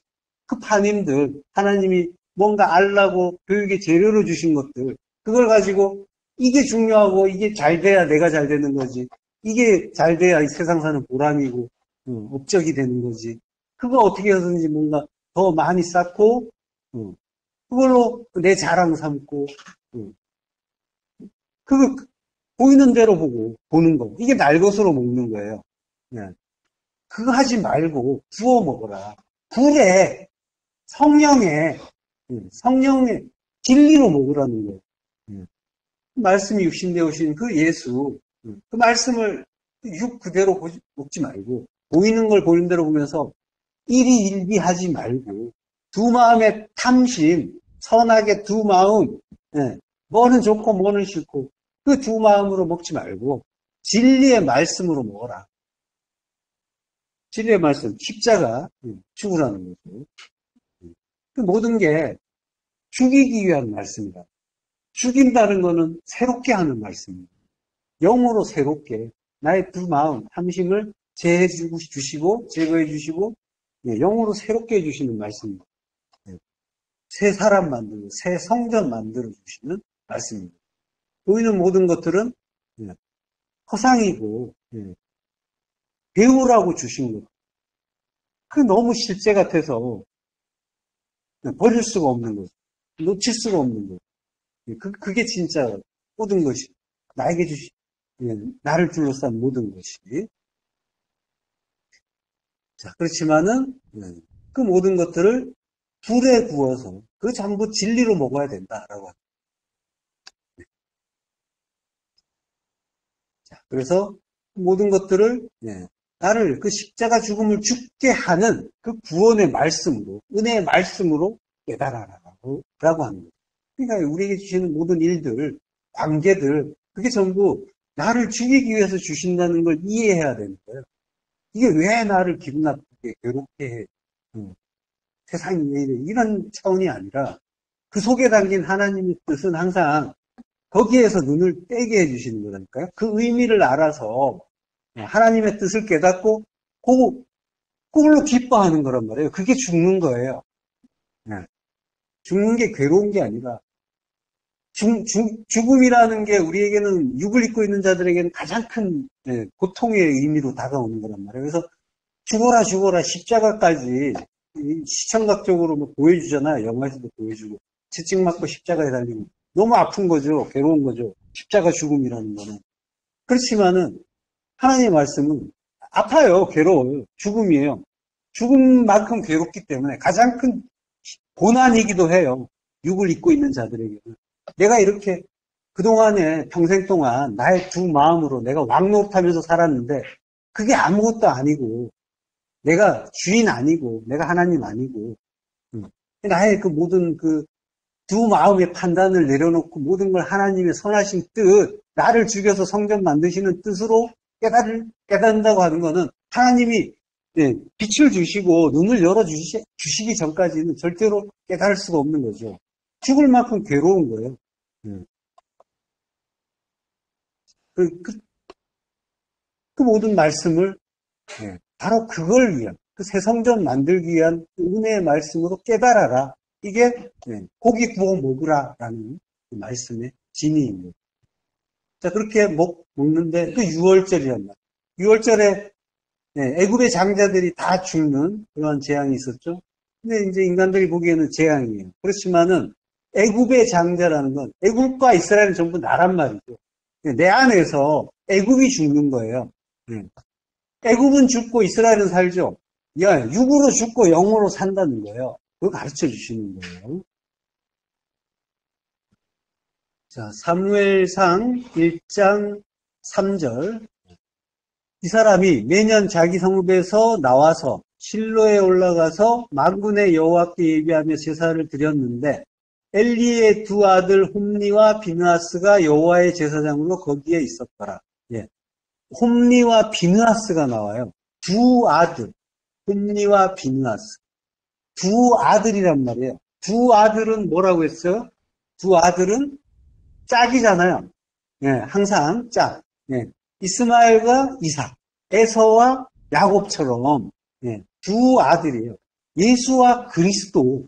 그 파님들, 하나님이 뭔가 알라고 교육의 재료로 주신 것들, 그걸 가지고 이게 중요하고 이게 잘 돼야 내가 잘 되는 거지. 이게 잘 돼야 이 세상 사는 보람이고 업적이 되는 거지. 그거 어떻게 해서든지 뭔가 더 많이 쌓고 그걸로 내 자랑 삼고 그거 보이는 대로 보는 거. 이게 날 것으로 먹는 거예요. 그거 하지 말고 구워 먹어라. 불에 성령의 진리로 먹으라는 거예요. 말씀이 육신되어 오신 그 예수, 그 말씀을 육 그대로 먹지 말고 보이는 걸 보이는 대로 보면서 일희일비하지 말고 두 마음의 탐심, 선하게 두 마음, 뭐는 좋고 뭐는 싫고 그 두 마음으로 먹지 말고 진리의 말씀으로 먹어라. 진리의 말씀, 십자가 죽으라는 거죠. 그 모든 게 죽이기 위한 말씀이다. 죽인다는 거는 새롭게 하는 말씀입니다. 영으로 새롭게 나의 두 마음, 탐심을 제해 주시고 제거해 주시고 영으로 새롭게 해주시는 말씀입니다. 새 사람 만들고 새 성전 만들어 주시는 말씀입니다. 보이는 모든 것들은 허상이고 배우라고 주신 것. 그 너무 실제 같아서 버릴 수가 없는 것, 놓칠 수가 없는 것. 그게 진짜 모든 것이 나에게 나를 둘러싼 모든 것이. 자, 그렇지만은 그 모든 것들을 불에 구워서 그 전부 진리로 먹어야 된다라고 합니다. 자, 그래서 모든 것들을 나를 그 십자가 죽음을 죽게 하는 그 구원의 말씀으로, 은혜의 말씀으로 깨달아라라고 하는 거예요. 그러니까 우리에게 주시는 모든 일들, 관계들, 그게 전부 나를 죽이기 위해서 주신다는 걸 이해해야 되는 거예요. 이게 왜 나를 기분 나쁘게, 괴롭게 해? 세상이 왜 이래? 이런 차원이 아니라 그 속에 담긴 하나님의 뜻은 항상 거기에서 눈을 떼게 해주시는 거라니까요. 그 의미를 알아서 하나님의 뜻을 깨닫고 그걸로 기뻐하는 거란 말이에요. 그게 죽는 거예요. 죽는 게 괴로운 게 아니라 죽음이라는 게 우리에게는 육을 입고 있는 자들에게는 가장 큰 고통의 의미로 다가오는 거란 말이에요. 그래서 죽어라 죽어라 십자가까지 시청각적으로 뭐 보여주잖아요. 영화에서도 보여주고 채찍 맞고 십자가에 달리고 너무 아픈 거죠. 괴로운 거죠. 십자가 죽음이라는 거는. 그렇지만은 하나님의 말씀은 아파요. 괴로워요. 죽음이에요. 죽음만큼 괴롭기 때문에 가장 큰 고난이기도 해요. 육을 입고 있는 자들에게는. 내가 이렇게 그동안에 평생 동안 나의 두 마음으로 내가 왕노릇하면서 살았는데 그게 아무것도 아니고 내가 주인 아니고 내가 하나님 아니고 나의 그 모든 그 두 마음의 판단을 내려놓고 모든 걸 하나님의 선하신 뜻, 나를 죽여서 성전 만드시는 뜻으로 깨닫는다고 하는 거는 하나님이 빛을 주시고 눈을 열어주시기 전까지는 절대로 깨달을 수가 없는 거죠. 죽을 만큼 괴로운 거예요. 그 모든 말씀을 바로 그걸 위한, 그 새 성전 만들기 위한 은혜의 말씀으로 깨달아라. 이게 고기 구워 먹으라라는 그 말씀의 진의입니다. 자, 그렇게 먹는데 또 6월절이란 말이에요. 6월절에 애굽의 장자들이 다 죽는 그런 재앙이 있었죠. 근데 이제 인간들이 보기에는 재앙이에요. 그렇지만은 애굽의 장자라는 건 애굽과 이스라엘은 전부 나란 말이죠. 내 안에서 애굽이 죽는 거예요. 애굽은 죽고 이스라엘은 살죠. 육으로 죽고 영으로 산다는 거예요. 그거 가르쳐 주시는 거예요. 자, 사무엘상 1장 3절. 이 사람이 매년 자기 성읍에서 나와서 실로에 올라가서 만군의 여호와께 예비하며 제사를 드렸는데 엘리의 두 아들 홈니와 비느하스가 여호와의 제사장으로 거기에 있었더라. 홈니와 비느하스가 나와요. 두 아들, 홈니와 비느하스. 두 아들이란 말이에요. 두 아들은 뭐라고 했어요? 두 아들은 짝이잖아요. 항상 짝. 이스마엘과 이삭, 에서와 야곱처럼 두 아들이에요. 예수와 그리스도,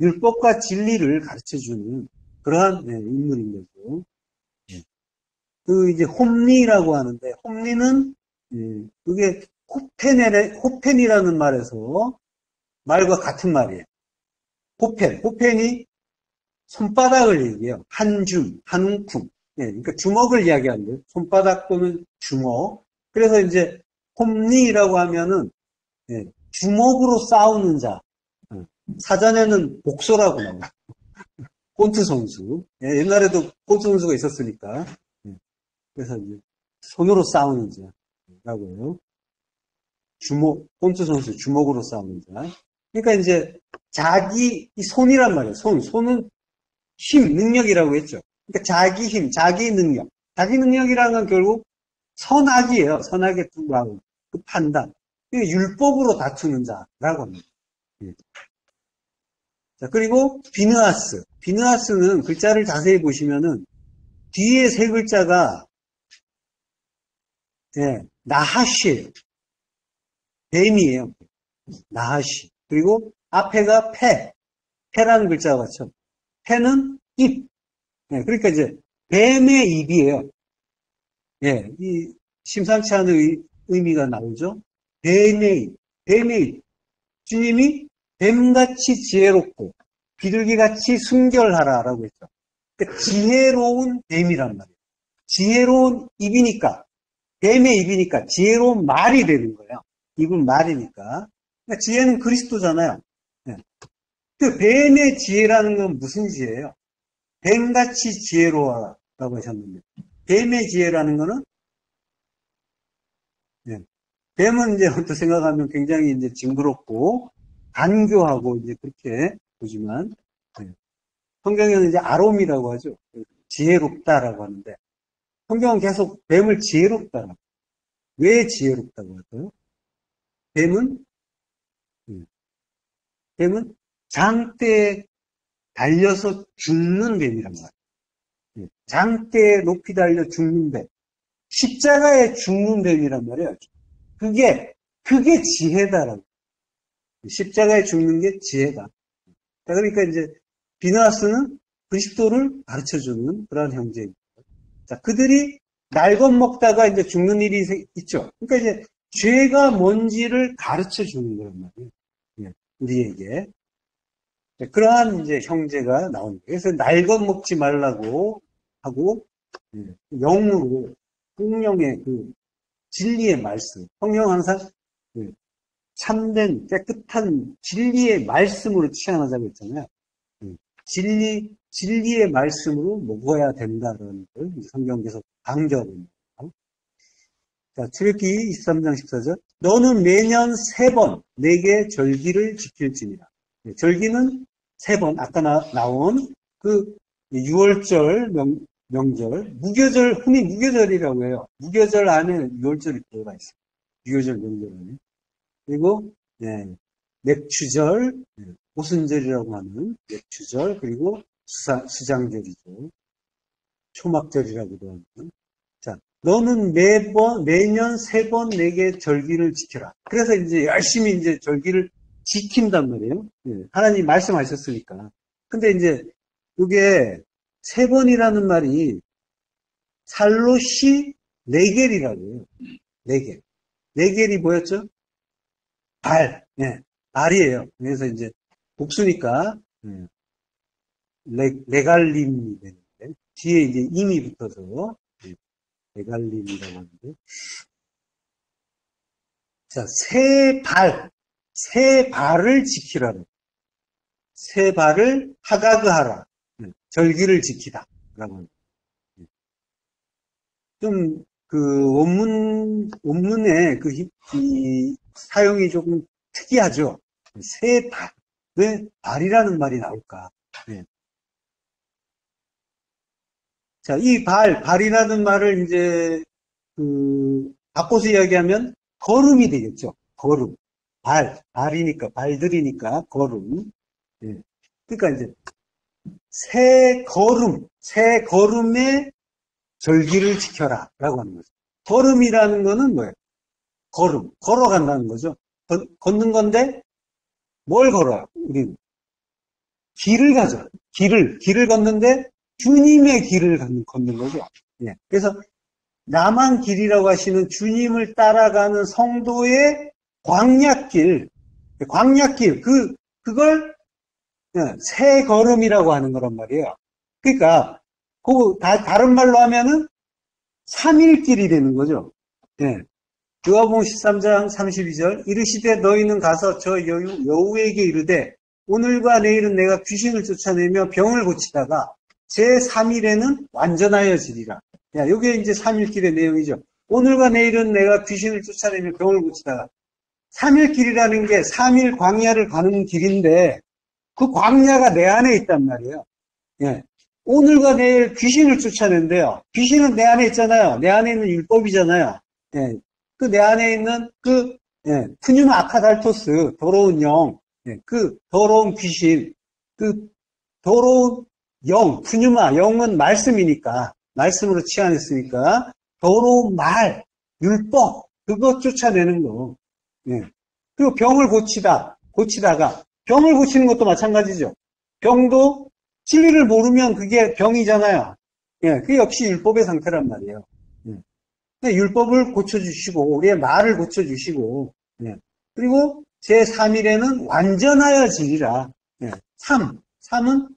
율법과 진리를 가르쳐주는 그러한 인물인 거죠. 그 이제 홈리라고 하는데 홈리는 그게 호펜이라는 말과 같은 말이에요. 호펜이 손바닥을 얘기해요. 한 줌, 한 움큼. 그러니까 주먹을 이야기하는 거예요. 손바닥 또는 주먹. 그래서 이제 홈리라고 하면은 주먹으로 싸우는 자. 사전에는 복소라고 나와요. 폰트 선수. 옛날에도 폰트 선수가 있었으니까. 그래서 이제 손으로 싸우는 자라고 해요. 폰트 선수 주먹으로 싸우는 자. 그러니까 이제 자기 이 손이란 말이에요. 손은 힘, 능력이라고 했죠. 그러니까 자기 힘, 자기 능력. 자기 능력이라는 건 결국 선악이에요. 선악의 두 마음, 그 판단. 율법으로 다투는 자라고 합니다. 자, 그리고 비느하스. 비느하스는 글자를 자세히 보시면은 뒤에 세 글자가 나하시예요. 뱀이에요. 나하시. 그리고 앞에가 패라는 글자가 같죠. 패는 입. 그러니까 이제 뱀의 입이에요. 이 심상치 않은 의미가 나오죠. 뱀의 입. 주님이 뱀같이 지혜롭고 비둘기같이 순결하라라고 했죠. 그러니까 지혜로운 뱀이란 말이에요. 지혜로운 입이니까 뱀의 입이니까 지혜로운 말이 되는 거예요. 입은 말이니까. 그러니까 지혜는 그리스도잖아요. 그 뱀의 지혜라는 건 무슨 지혜예요? 뱀같이 지혜로워라고 하셨는데 뱀의 지혜라는 거는 뱀은 이제 어떻게 생각하면 굉장히 이제 징그럽고 간교하고 이제 그렇게 보지만, 네. 성경에는 이제 아롬이라고 하죠. 지혜롭다라고 하는데, 성경은 계속 뱀을 지혜롭다라고. 왜 지혜롭다고 할까요? 뱀은, 네. 뱀은 장대에 달려서 죽는 뱀이란 말이에요. 네. 장대에 높이 달려 죽는 뱀. 십자가에 죽는 뱀이란 말이에요. 그게 지혜다라고. 십자가에 죽는 게 지혜다. 그러니까 이제 비나스는 그리스도를 가르쳐주는 그러한 형제입니다. 자, 그들이 날 겁먹다가 이제 죽는 일이 있죠. 그러니까 이제 죄가 뭔지를 가르쳐 주는 거란 말이에요. 예, 우리에게. 그러한 이제 형제가 나옵니다. 그래서 날 겁먹지 말라고 하고, 영으로, 성령의 그 진리의 말씀. 성령 항상 참된 깨끗한 진리의 말씀으로 취하자고 했잖아요. 진리의 말씀으로 먹어야 된다는 걸 성경 계속 강조하고 있는 거예요. 자, 출애굽기 23장 14절. 너는 매년 3번 내게 절기를 지킬지니라. 절기는 3번, 아까 나온 그 6월절 명절, 무교절, 흔히 무교절이라고 해요. 무교절 안에 6월절이 들어가 있어요. 무교절 명절 안에. 그리고, 맥추절, 오순절이라고 하는 맥추절, 그리고 수장절이죠. 초막절이라고도 하는. 자, 너는 매년 3번 내게 절기를 지켜라. 그래서 이제 열심히 이제 절기를 지킨단 말이에요. 하나님 말씀하셨으니까. 근데 이제, 이게 3번이라는 말이 살로시 네겔이라고 해요. 네겔. 네겔이 뭐였죠? 발. 발이에요. 그래서 이제 복수니까 레갈림이 되는데 뒤에 이제 임이 붙어서 레갈림이라고 하는데 자, 새 발을 지키라고. 새 발을 하가그하라. 절기를 지키다. 라고 합니다. 좀, 원문의 이 사용이 조금 특이하죠. 새 발. 왜 발이라는 말이 나올까? 네. 자, 이 발이라는 말을 이제, 바꿔서 이야기하면 걸음이 되겠죠. 걸음. 발이니까, 발들이니까 걸음. 네. 그러니까 이제, 새 걸음의 절기를 지켜라. 라고 하는 거죠. 걸음이라는 거는 뭐예요? 걸어간다는 거죠. 걷는 건데, 뭘 걸어요? 우리는. 길을 가죠. 길을 걷는데, 주님의 길을 걷는 거죠. 예. 그래서, 나만 길이라고 하시는 주님을 따라가는 성도의 광약길, 그걸 새 걸음이라고 하는 거란 말이에요. 그러니까, 다른 말로 하면은 3일길이 되는 거죠. 예. 요한복음 13장 32절 이르시되 너희는 가서 저 여우에게 이르되 오늘과 내일은 내가 귀신을 쫓아내며 병을 고치다가 제3일에는 완전하여지리라. 야, 요게 이제 3일길의 내용이죠. 오늘과 내일은 내가 귀신을 쫓아내며 병을 고치다가 3일길이라는 게 3일 광야를 가는 길인데 그 광야가 내 안에 있단 말이에요. 예. 오늘과 내일 귀신을 쫓아낸대요. 귀신은 내 안에 있잖아요. 내 안에 있는 율법이잖아요. 예. 그 내 안에 있는 푸뉴마 아카달토스, 더러운 영, 그 더러운 귀신, 그 더러운 영, 푸뉴마, 영은 말씀이니까, 말씀으로 치환했으니까, 더러운 말, 율법, 그거 쫓아내는 거. 예. 그리고 병을 고치다가, 병을 고치는 것도 마찬가지죠. 병도 진리를 모르면 그게 병이잖아요. 예, 그게 역시 율법의 상태란 말이에요. 예. 율법을 고쳐주시고, 우리의 말을 고쳐주시고, 예. 그리고 제3일에는 완전하여지리라. 예. 3은,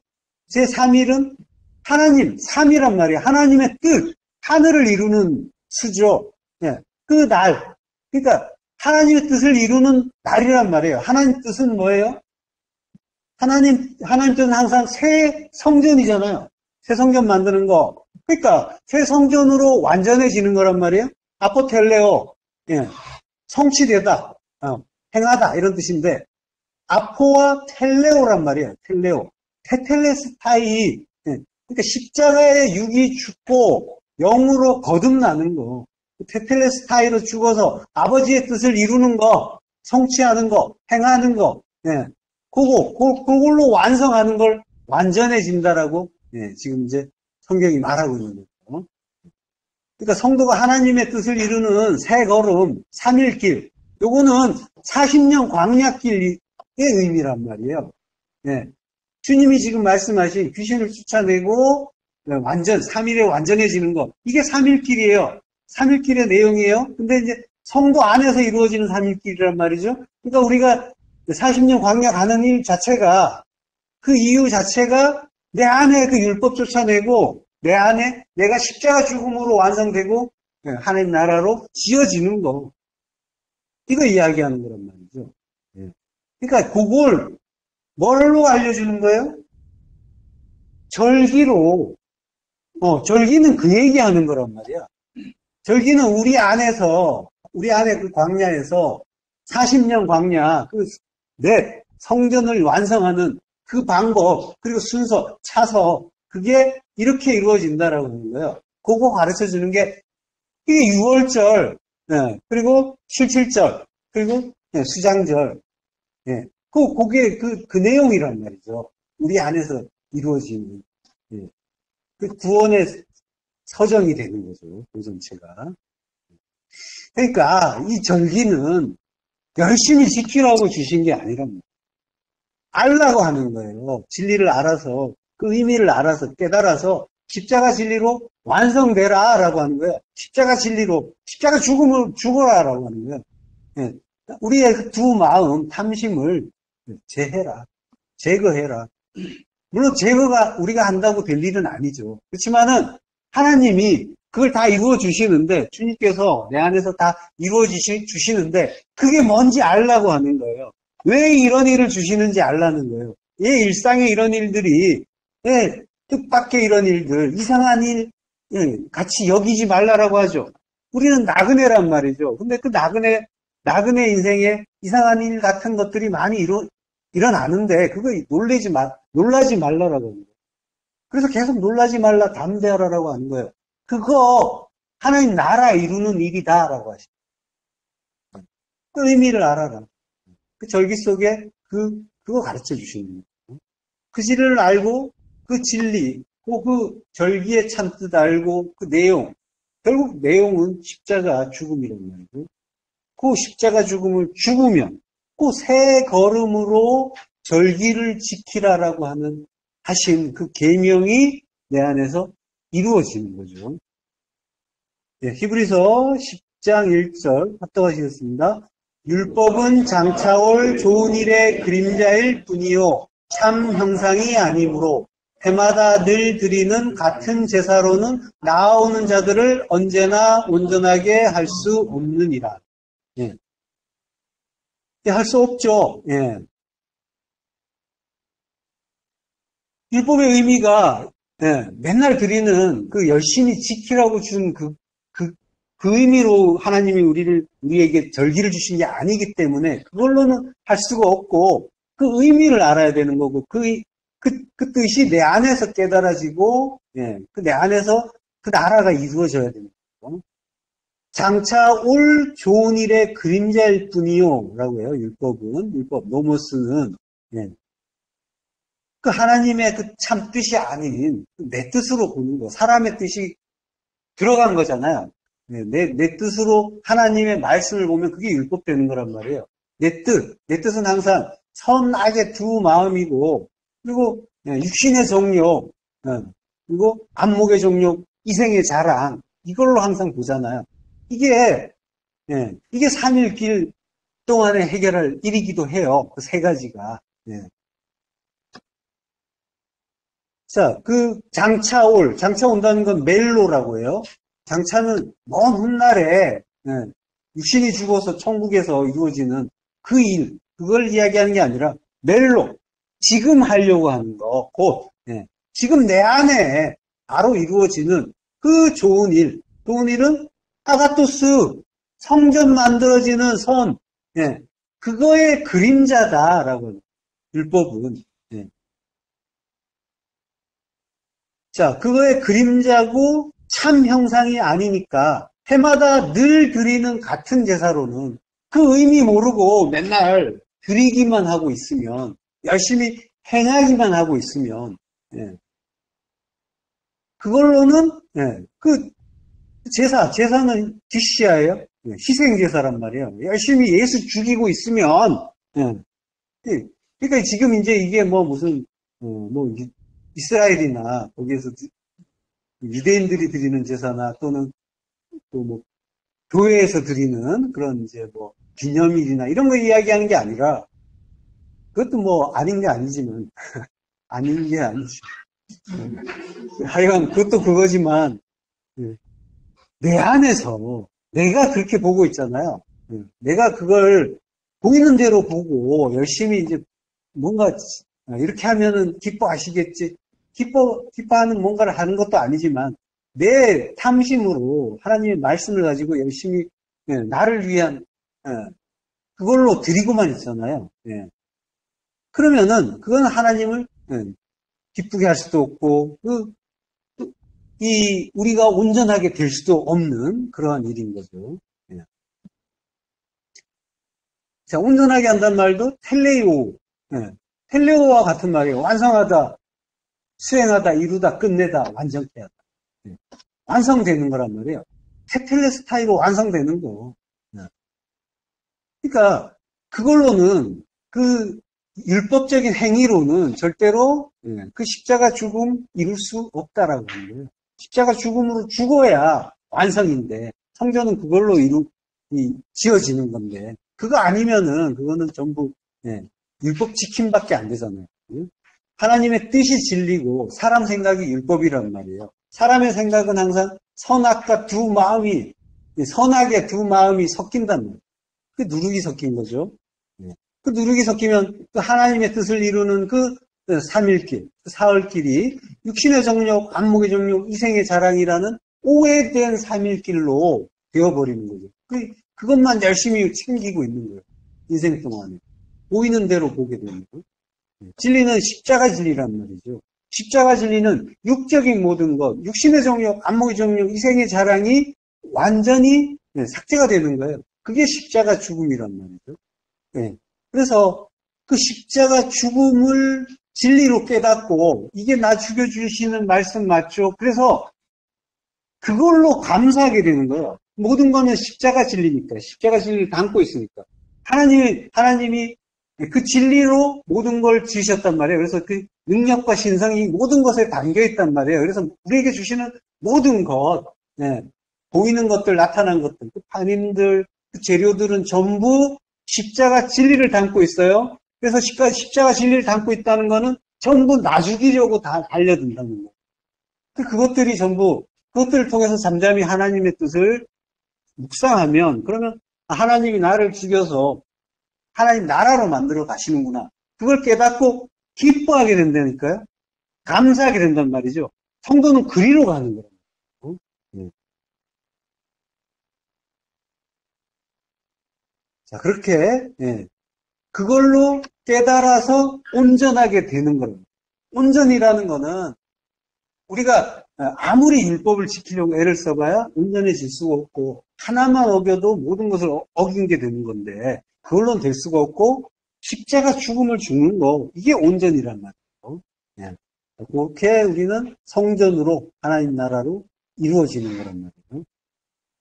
제3일은 하나님, 3이란 말이에요. 하나님의 뜻, 하늘을 이루는 수죠. 예. 그 날, 그러니까 하나님의 뜻을 이루는 날이란 말이에요. 하나님 뜻은 뭐예요? 하나님 뜻은 항상 새 성전이잖아요. 새 성전 만드는 거. 그러니까 새 성전으로 완전해지는 거란 말이에요. 아포텔레오. 예. 성취되다, 행하다 이런 뜻인데 아포와 텔레오란 말이에요. 텔레오. 테텔레스타이. 그러니까 십자가에 육이 죽고 영으로 거듭나는 거. 테텔레스타이로 죽어서 아버지의 뜻을 이루는 거, 성취하는 거, 행하는 거. 예. 그걸로 완성하는 걸 완전해진다라고 지금 이제 성경이 말하고 있는 거죠. 그러니까 성도가 하나님의 뜻을 이루는 새 걸음, 3일길. 요거는 40년 광야길의 의미란 말이에요. 예. 주님이 지금 말씀하신 귀신을 쫓아내고 완전 3일에 완전해지는 거. 이게 3일길이에요. 3일길의 내용이에요. 근데 이제 성도 안에서 이루어지는 3일길이란 말이죠. 그러니까 우리가 40년 광야 가는 일 자체가 그 이유 자체가 내 안에 그 율법 쫓아내고 내 안에 내가 십자가 죽음으로 완성되고 하나님 나라로 지어지는 거. 이거 이야기하는 거란 말이죠. 그러니까 그걸 뭘로 알려주는 거예요? 절기로. 절기는 그 얘기하는 거란 말이야. 절기는 우리 안에 그 광야에서 40년 광야, 성전을 완성하는 그 방법, 그리고 순서, 차서, 그게 이렇게 이루어진다라고 하는 거예요. 그거 가르쳐 주는 게, 이게 6월절, 그리고 7.7절, 그리고 수장절, 그게 그 내용이란 말이죠. 우리 안에서 이루어지는, 그 구원의 서정이 되는 거죠. 그 전체가. 그러니까 이 절기는 열심히 지키라고 주신 게 아니랍니다. 알라고 하는 거예요. 진리를 알아서, 그 의미를 알아서, 깨달아서 십자가 진리로 완성되라 라고 하는 거예요. 십자가 진리로, 십자가 죽음을 죽어라 라고 하는 거예요. 우리의 그 두 마음, 탐심을 제거해라. 물론 제거가 우리가 한다고 될 일은 아니죠. 그렇지만은 하나님이 그걸 다 이루어 주시는데, 주님께서 내 안에서 다 이루어 주시는데, 그게 뭔지 알라고 하는 거예요. 왜 이런 일을 주시는지 알라는 거예요. 일상에 이런 일들이, 뜻밖의 이런 일들, 이상한 일, 같이 여기지 말라라고 하죠. 우리는 나그네란 말이죠. 근데 그 나그네 인생에 이상한 일 같은 것들이 많이 일어나는데, 그거 놀라지 말라라고 하는 거예요. 그래서 계속 놀라지 말라, 담대하라라고 하는 거예요. 그거 하나님 나라 이루는 일이다라고 하시죠. 그 의미를 알아라. 그 절기 속에 그거 가르쳐 주시는 거예요. 그 진리를 알고 그 진리, 그 절기의 참뜻 알고 그 내용, 결국 내용은 십자가 죽음이란 말이고, 그 십자가 죽음을 죽으면 그 새 걸음으로 절기를 지키라라고 하신 그 계명이 내 안에서 이루어지는 거죠. 히브리서 10장 1절 합독하시겠습니다. 율법은 장차올 좋은 일의 그림자일 뿐이요 참 형상이 아니므로 해마다 늘 드리는 같은 제사로는 나아오는 자들을 언제나 온전하게 할 수 없느니라. 할 수 없죠. 율법의 의미가 맨날 드리는 그 열심히 지키라고 준 그 의미로 하나님이 우리에게 절기를 주신 게 아니기 때문에 그걸로는 할 수가 없고 그 의미를 알아야 되는 거고 그 뜻이 내 안에서 깨달아지고 그 내 안에서 그 나라가 이루어져야 되는 거고 장차 올 좋은 일의 그림자일 뿐이요 라고 해요. 율법 노모스는 그 하나님의 그 참 뜻이 아닌 내 뜻으로 보는 거 사람의 뜻이 들어간 거잖아요. 내 뜻으로 하나님의 말씀을 보면 그게 율법 되는 거란 말이에요. 내 뜻은 항상 선악의 두 마음이고, 그리고 육신의 정욕, 그리고 안목의 정욕, 이생의 자랑, 이걸로 항상 보잖아요. 이게 3일 동안에 해결할 일이기도 해요. 그 세 가지가. 자, 그 장차 온다는 건 멜로라고 해요. 장차는 먼 훗날에 육신이 죽어서 천국에서 이루어지는 그 일, 그걸 이야기하는 게 아니라 멜로, 지금 하려고 하는 거, 곧 지금 내 안에 바로 이루어지는 그 좋은 일은 아가토스, 성전 만들어지는 손, 예, 그거의 그림자다라고 율법은. 예. 자, 그거의 그림자고 참 형상이 아니니까 해마다 늘 드리는 같은 제사로는 그 의미 모르고 맨날 드리기만 하고 있으면, 열심히 행하기만 하고 있으면, 예, 그걸로는, 예, 그 제사는 DC야예요. 예, 희생제사란 말이에요. 열심히 예수 죽이고 있으면, 예, 예, 그러니까 지금 이제 이게 뭐 무슨, 뭐 이스라엘이나 거기에서 유대인들이 드리는 제사나 또는 또 뭐 교회에서 드리는 그런 이제 뭐 기념일이나 이런 거 이야기하는 게 아니라, 그것도 뭐 아닌 게 아니지만 아닌 게 아니지. 하여간 그것도 그거지만, 내 안에서 내가 그렇게 보고 있잖아요. 내가 그걸 보이는 대로 보고 열심히 이제 뭔가 이렇게 하면은 기뻐하시겠지. 기뻐하는 뭔가를 하는 것도 아니지만 내 탐심으로 하나님의 말씀을 가지고 열심히 나를 위한 그걸로 드리고만 있잖아요. 그러면은 그건 하나님을 기쁘게 할 수도 없고 우리가 온전하게 될 수도 없는 그러한 일인 거죠. 자, 온전하게 한다는 말도 텔레오, 텔레오와 같은 말이에요. 완성하다, 수행하다, 이루다, 끝내다, 완전케 하다. 완성되는 거란 말이에요. 테텔레스타이로 완성되는 거. 그러니까 그걸로는 그 율법적인 행위로는 절대로 그 십자가 죽음 이룰 수 없다라고 하는 거예요. 십자가 죽음으로 죽어야 완성인데 성전은 그걸로 지어지는 건데 그거 아니면은 그거는 전부 율법 지킴밖에 안 되잖아요. 하나님의 뜻이 진리고 사람 생각이 율법이란 말이에요. 사람의 생각은 항상 선악과 선악의 두 마음이 섞인단 말이에요. 그 누룩이 섞인 거죠. 그 누룩이 섞이면 그 하나님의 뜻을 이루는 그 삼일길, 그 사흘길이 육신의 정욕, 안목의 정욕, 이생의 자랑이라는 오해된 삼일길로 되어버리는 거죠. 그것만 열심히 챙기고 있는 거예요. 인생 동안에. 보이는 대로 보게 되는 거예요. 진리는 십자가 진리란 말이죠. 십자가 진리는 육적인 모든 것, 육신의 정욕, 안목의 정욕, 이생의 자랑이 완전히 삭제가 되는 거예요. 그게 십자가 죽음이란 말이죠. 그래서 그 십자가 죽음을 진리로 깨닫고 이게 나 죽여주시는 말씀 맞죠? 그래서 그걸로 감사하게 되는 거예요. 모든 거는 십자가 진리니까. 십자가 진리를 담고 있으니까. 하나님이 그 진리로 모든 걸 지으셨단 말이에요. 그래서 그 능력과 신성이 모든 것에 담겨 있단 말이에요. 그래서 우리에게 주시는 모든 것, 보이는 것들, 나타난 것들, 그 판인들, 그 재료들은 전부 십자가 진리를 담고 있어요. 그래서 십자가 진리를 담고 있다는 거는 전부 나 죽이려고 다 달려든다는 거예요. 그것들이 전부, 그것들을 통해서 잠잠히 하나님의 뜻을 묵상하면, 그러면 하나님이 나를 죽여서 하나님 나라로 만들어 가시는구나. 그걸 깨닫고 기뻐하게 된다니까요. 감사하게 된단 말이죠. 성도는 그리로 가는 거예요. 자, 그렇게, 그걸로 깨달아서 온전하게 되는 겁니다. 온전이라는 거는 우리가 아무리 율법을 지키려고 애를 써봐야 온전해질 수가 없고 하나만 어겨도 모든 것을 어긴 게 되는 건데 그걸로는 될 수가 없고 십자가 죽음을 죽는 거 이게 온전이란 말이에요. 그렇게 우리는 성전으로 하나님 나라로 이루어지는 거란 말이에요.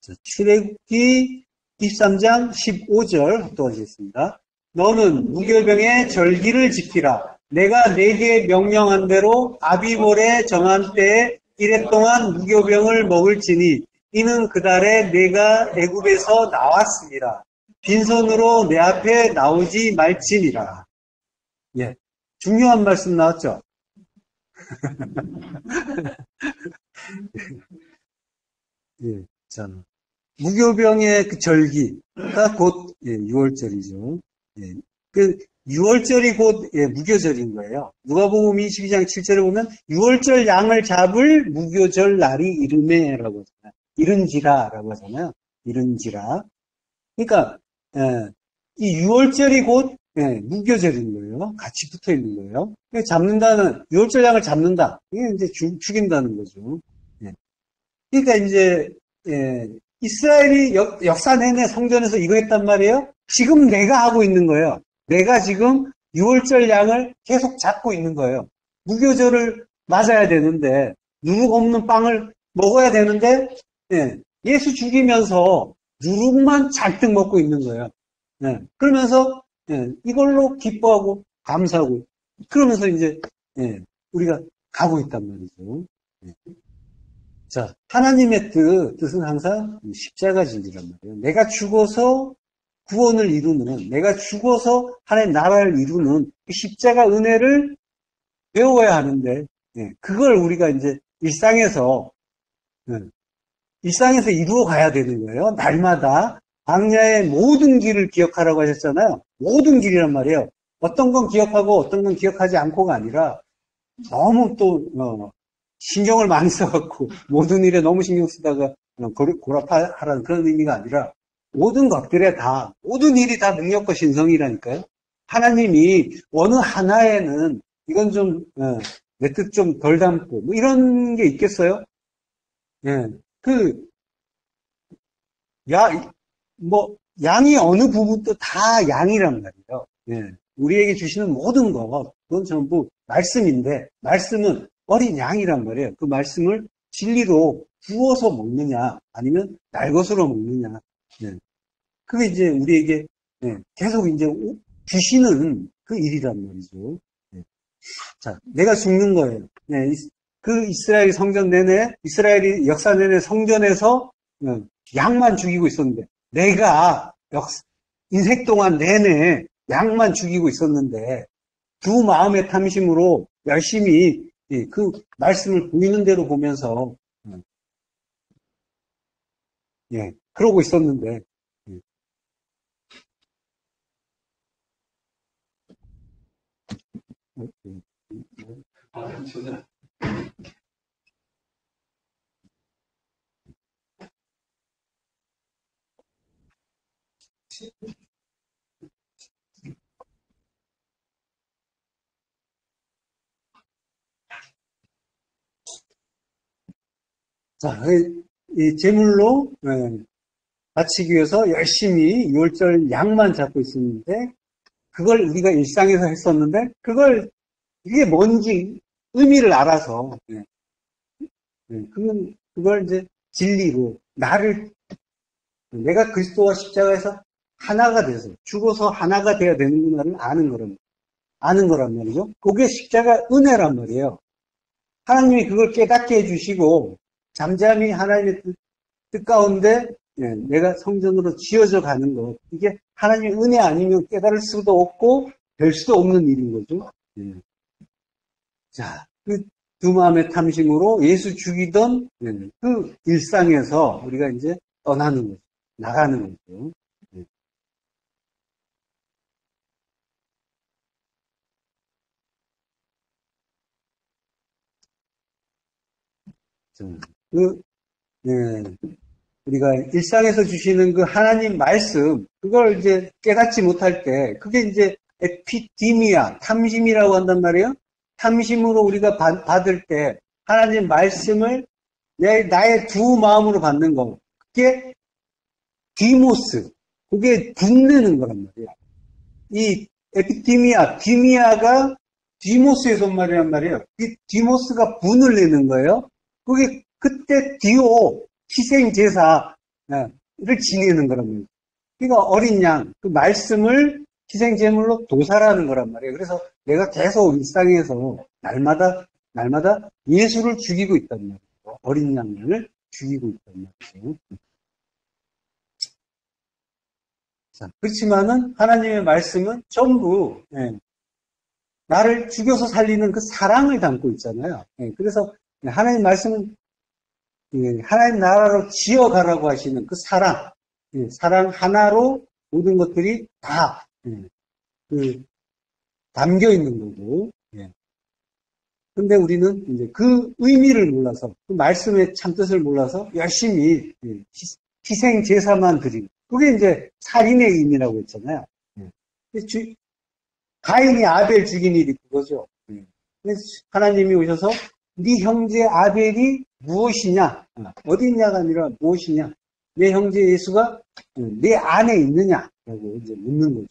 자, 출애굽기 23장 15절 합독하겠습니다. 너는 무교병의 절기를 지키라. 내가 네게 명령한 대로 아비볼에 정한 때에 이래 동안 무교병을 먹을지니 이는 그달에 내가 애굽에서 나왔으니라. 빈손으로 내 앞에 나오지 말지니라. 예, 중요한 말씀 나왔죠? 예, 자, 무교병의 그 절기가 곧 6월절이죠. 예, 그 6월절이 곧 무교절인 거예요. 누가복음 22장 7절에 보면 6월절 양을 잡을 무교절 날이 이르매라고 하잖아요. 이른지라라고 하잖아요. 이른지라. 그러니까 이 유월절이 곧 무교절인 거예요. 같이 붙어 있는 거예요. 잡는다는 유월절 양을 잡는다. 이게 이제 죽인다는 거죠. 예. 그러니까 이제 이스라엘이 역사 내내 성전에서 이거 했단 말이에요. 지금 내가 하고 있는 거예요. 내가 지금 유월절 양을 계속 잡고 있는 거예요. 무교절을 맞아야 되는데 누룩 없는 빵을 먹어야 되는데 예수 죽이면서 누룩만 잔뜩 먹고 있는 거예요. 그러면서 이걸로 기뻐하고 감사하고 그러면서 이제 우리가 가고 있단 말이죠. 자, 하나님의 뜻은 항상 십자가 진리란 말이에요. 내가 죽어서 구원을 이루는, 내가 죽어서 하나님 나라를 이루는 십자가 은혜를 배워야 하는데, 그걸 우리가 이제 일상에서 이루어 가야 되는 거예요. 날마다 광야의 모든 길을 기억하라고 하셨잖아요. 모든 길이란 말이에요. 어떤 건 기억하고 어떤 건 기억하지 않고가 아니라 너무 또 신경을 많이 써갖고 모든 일에 너무 신경 쓰다가 고랍하라는 그런 의미가 아니라 모든 것들에 다 모든 일이 다 능력과 신성이라니까요. 하나님이 어느 하나에는 이건 좀 내 뜻 좀 덜 담고 뭐 이런 게 있겠어요? 양이 어느 부분도 다 양이란 말이에요. 우리에게 주시는 모든 것, 그건 전부 말씀인데, 말씀은 어린 양이란 말이에요. 그 말씀을 진리로 구워서 먹느냐, 아니면 날 것으로 먹느냐. 그게 이제 우리에게 계속 이제 주시는 그 일이란 말이죠. 자, 내가 죽는 거예요. 그 이스라엘 성전 내내, 이스라엘이 역사 내내 성전에서 양만 죽이고 있었는데, 내가 인생 동안 내내 양만 죽이고 있었는데, 두 마음의 탐심으로 열심히 그 말씀을 보이는 대로 보면서, 그러고 있었는데, 자, 이 제물로 바치기 위해서 열심히 유월절 양만 잡고 있었는데, 그걸 우리가 일상에서 했었는데, 이게 뭔지 의미를 알아서, 그걸 이제 진리로, 내가 그리스도와 십자가에서 하나가 돼서, 죽어서 하나가 돼야 되는구나를 아는 거란 말이죠. 그게 십자가 은혜란 말이에요. 하나님이 그걸 깨닫게 해주시고, 잠잠히 하나님의 뜻 가운데, 내가 성전으로 지어져 가는 것. 이게 하나님의 은혜 아니면 깨달을 수도 없고, 될 수도 없는 일인 거죠. 자, 그 두 마음의 탐심으로 예수 죽이던 그 일상에서 우리가 이제 떠나는 거죠. 나가는 거죠. 자, 우리가 일상에서 주시는 그 하나님 말씀, 그걸 이제 깨닫지 못할 때, 그게 이제 에피디미아, 탐심이라고 한단 말이에요. 탐심으로 우리가 받을 때, 하나님 말씀을 나의 두 마음으로 받는 거. 그게 디모스. 그게 분내는 거란 말이야. 이 에피디미아, 디미아가 디모스의 손말이란 말이에요. 이 디모스가 분을 내는 거예요. 그게 그때 디오, 희생제사를 지내는 거란 말이에요. 그러니까 어린 양, 그 말씀을 희생제물로 도살하는 거란 말이에요. 그래서 내가 계속 일상에서 날마다 예수를 죽이고 있단 말이에요. 어린 양을 죽이고 있단 말이에요. 자, 그렇지만은 하나님의 말씀은 전부 나를 죽여서 살리는 그 사랑을 담고 있잖아요. 그래서 하나님 말씀은 하나님 나라로 지어가라고 하시는 그 사랑 하나로 모든 것들이 다 담겨 있는 거고. 근데 우리는 이제 그 의미를 몰라서, 그 말씀의 참뜻을 몰라서 열심히 희생 제사만 드리고, 그게 이제 살인의 의미라고 했잖아요. 가인이 아벨 죽인 일이 그거죠. 하나님이 오셔서 네 형제 아벨이 무엇이냐? 어디 있냐가 아니라 무엇이냐? 내 형제 예수가 내 안에 있느냐라고 이제 묻는 거죠.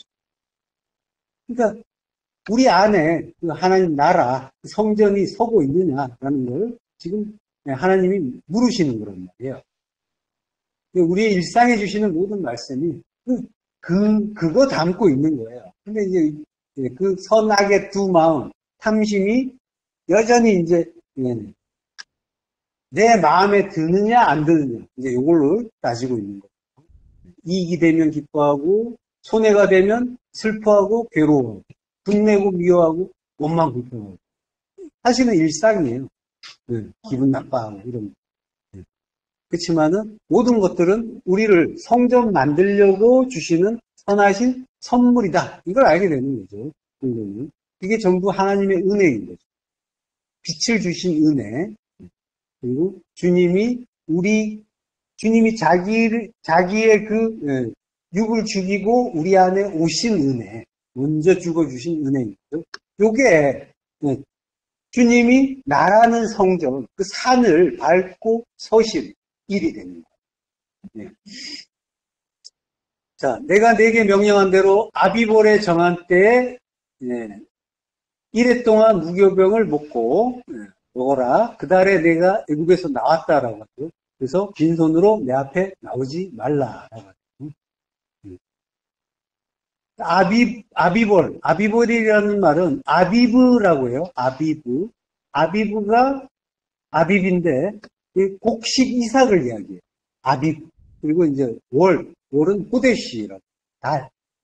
그러니까 우리 안에 그 하나님 나라 성전이 서고 있느냐라는 걸 지금 하나님이 물으시는 그런 말이에요. 우리의 일상에 주시는 모든 말씀이 그거 담고 있는 거예요. 근데 이제 그 선악의 두 마음, 탐심이 여전히 이제 내 마음에 드느냐 안 드느냐 이제 이걸로 따지고 있는 거예요. 이익이 되면 기뻐하고 손해가 되면 슬퍼하고 괴로워하고 분내고 미워하고 원망 불평하고 사실은 일상이에요. 기분 나빠하고 이런 거. 그렇지만은 모든 것들은 우리를 성전 만들려고 주시는 선하신 선물이다. 이걸 알게 되는 거죠. 이게 전부 하나님의 은혜인 거죠. 빛을 주신 은혜. 그리고 주님이 자기의 그 육을 죽이고 우리 안에 오신 은혜. 먼저 죽어주신 은혜인 거죠. 요게 주님이 나라는 성전, 그 산을 밟고 서실 일이 되는 거예요. 자, 내가 네게 명령한 대로 아비볼에 정한 때에 1회 동안 무교병을 먹어라. 그 달에 내가 애국에서 나왔다라고 하죠. 그래서 빈손으로 내 앞에 나오지 말라라고 하죠. 아비볼이라는 말은 아비브라고 해요. 아비브가 아비브인데 곡식 이삭을 이야기해요. 아비브. 그리고 이제 월은 호데시라고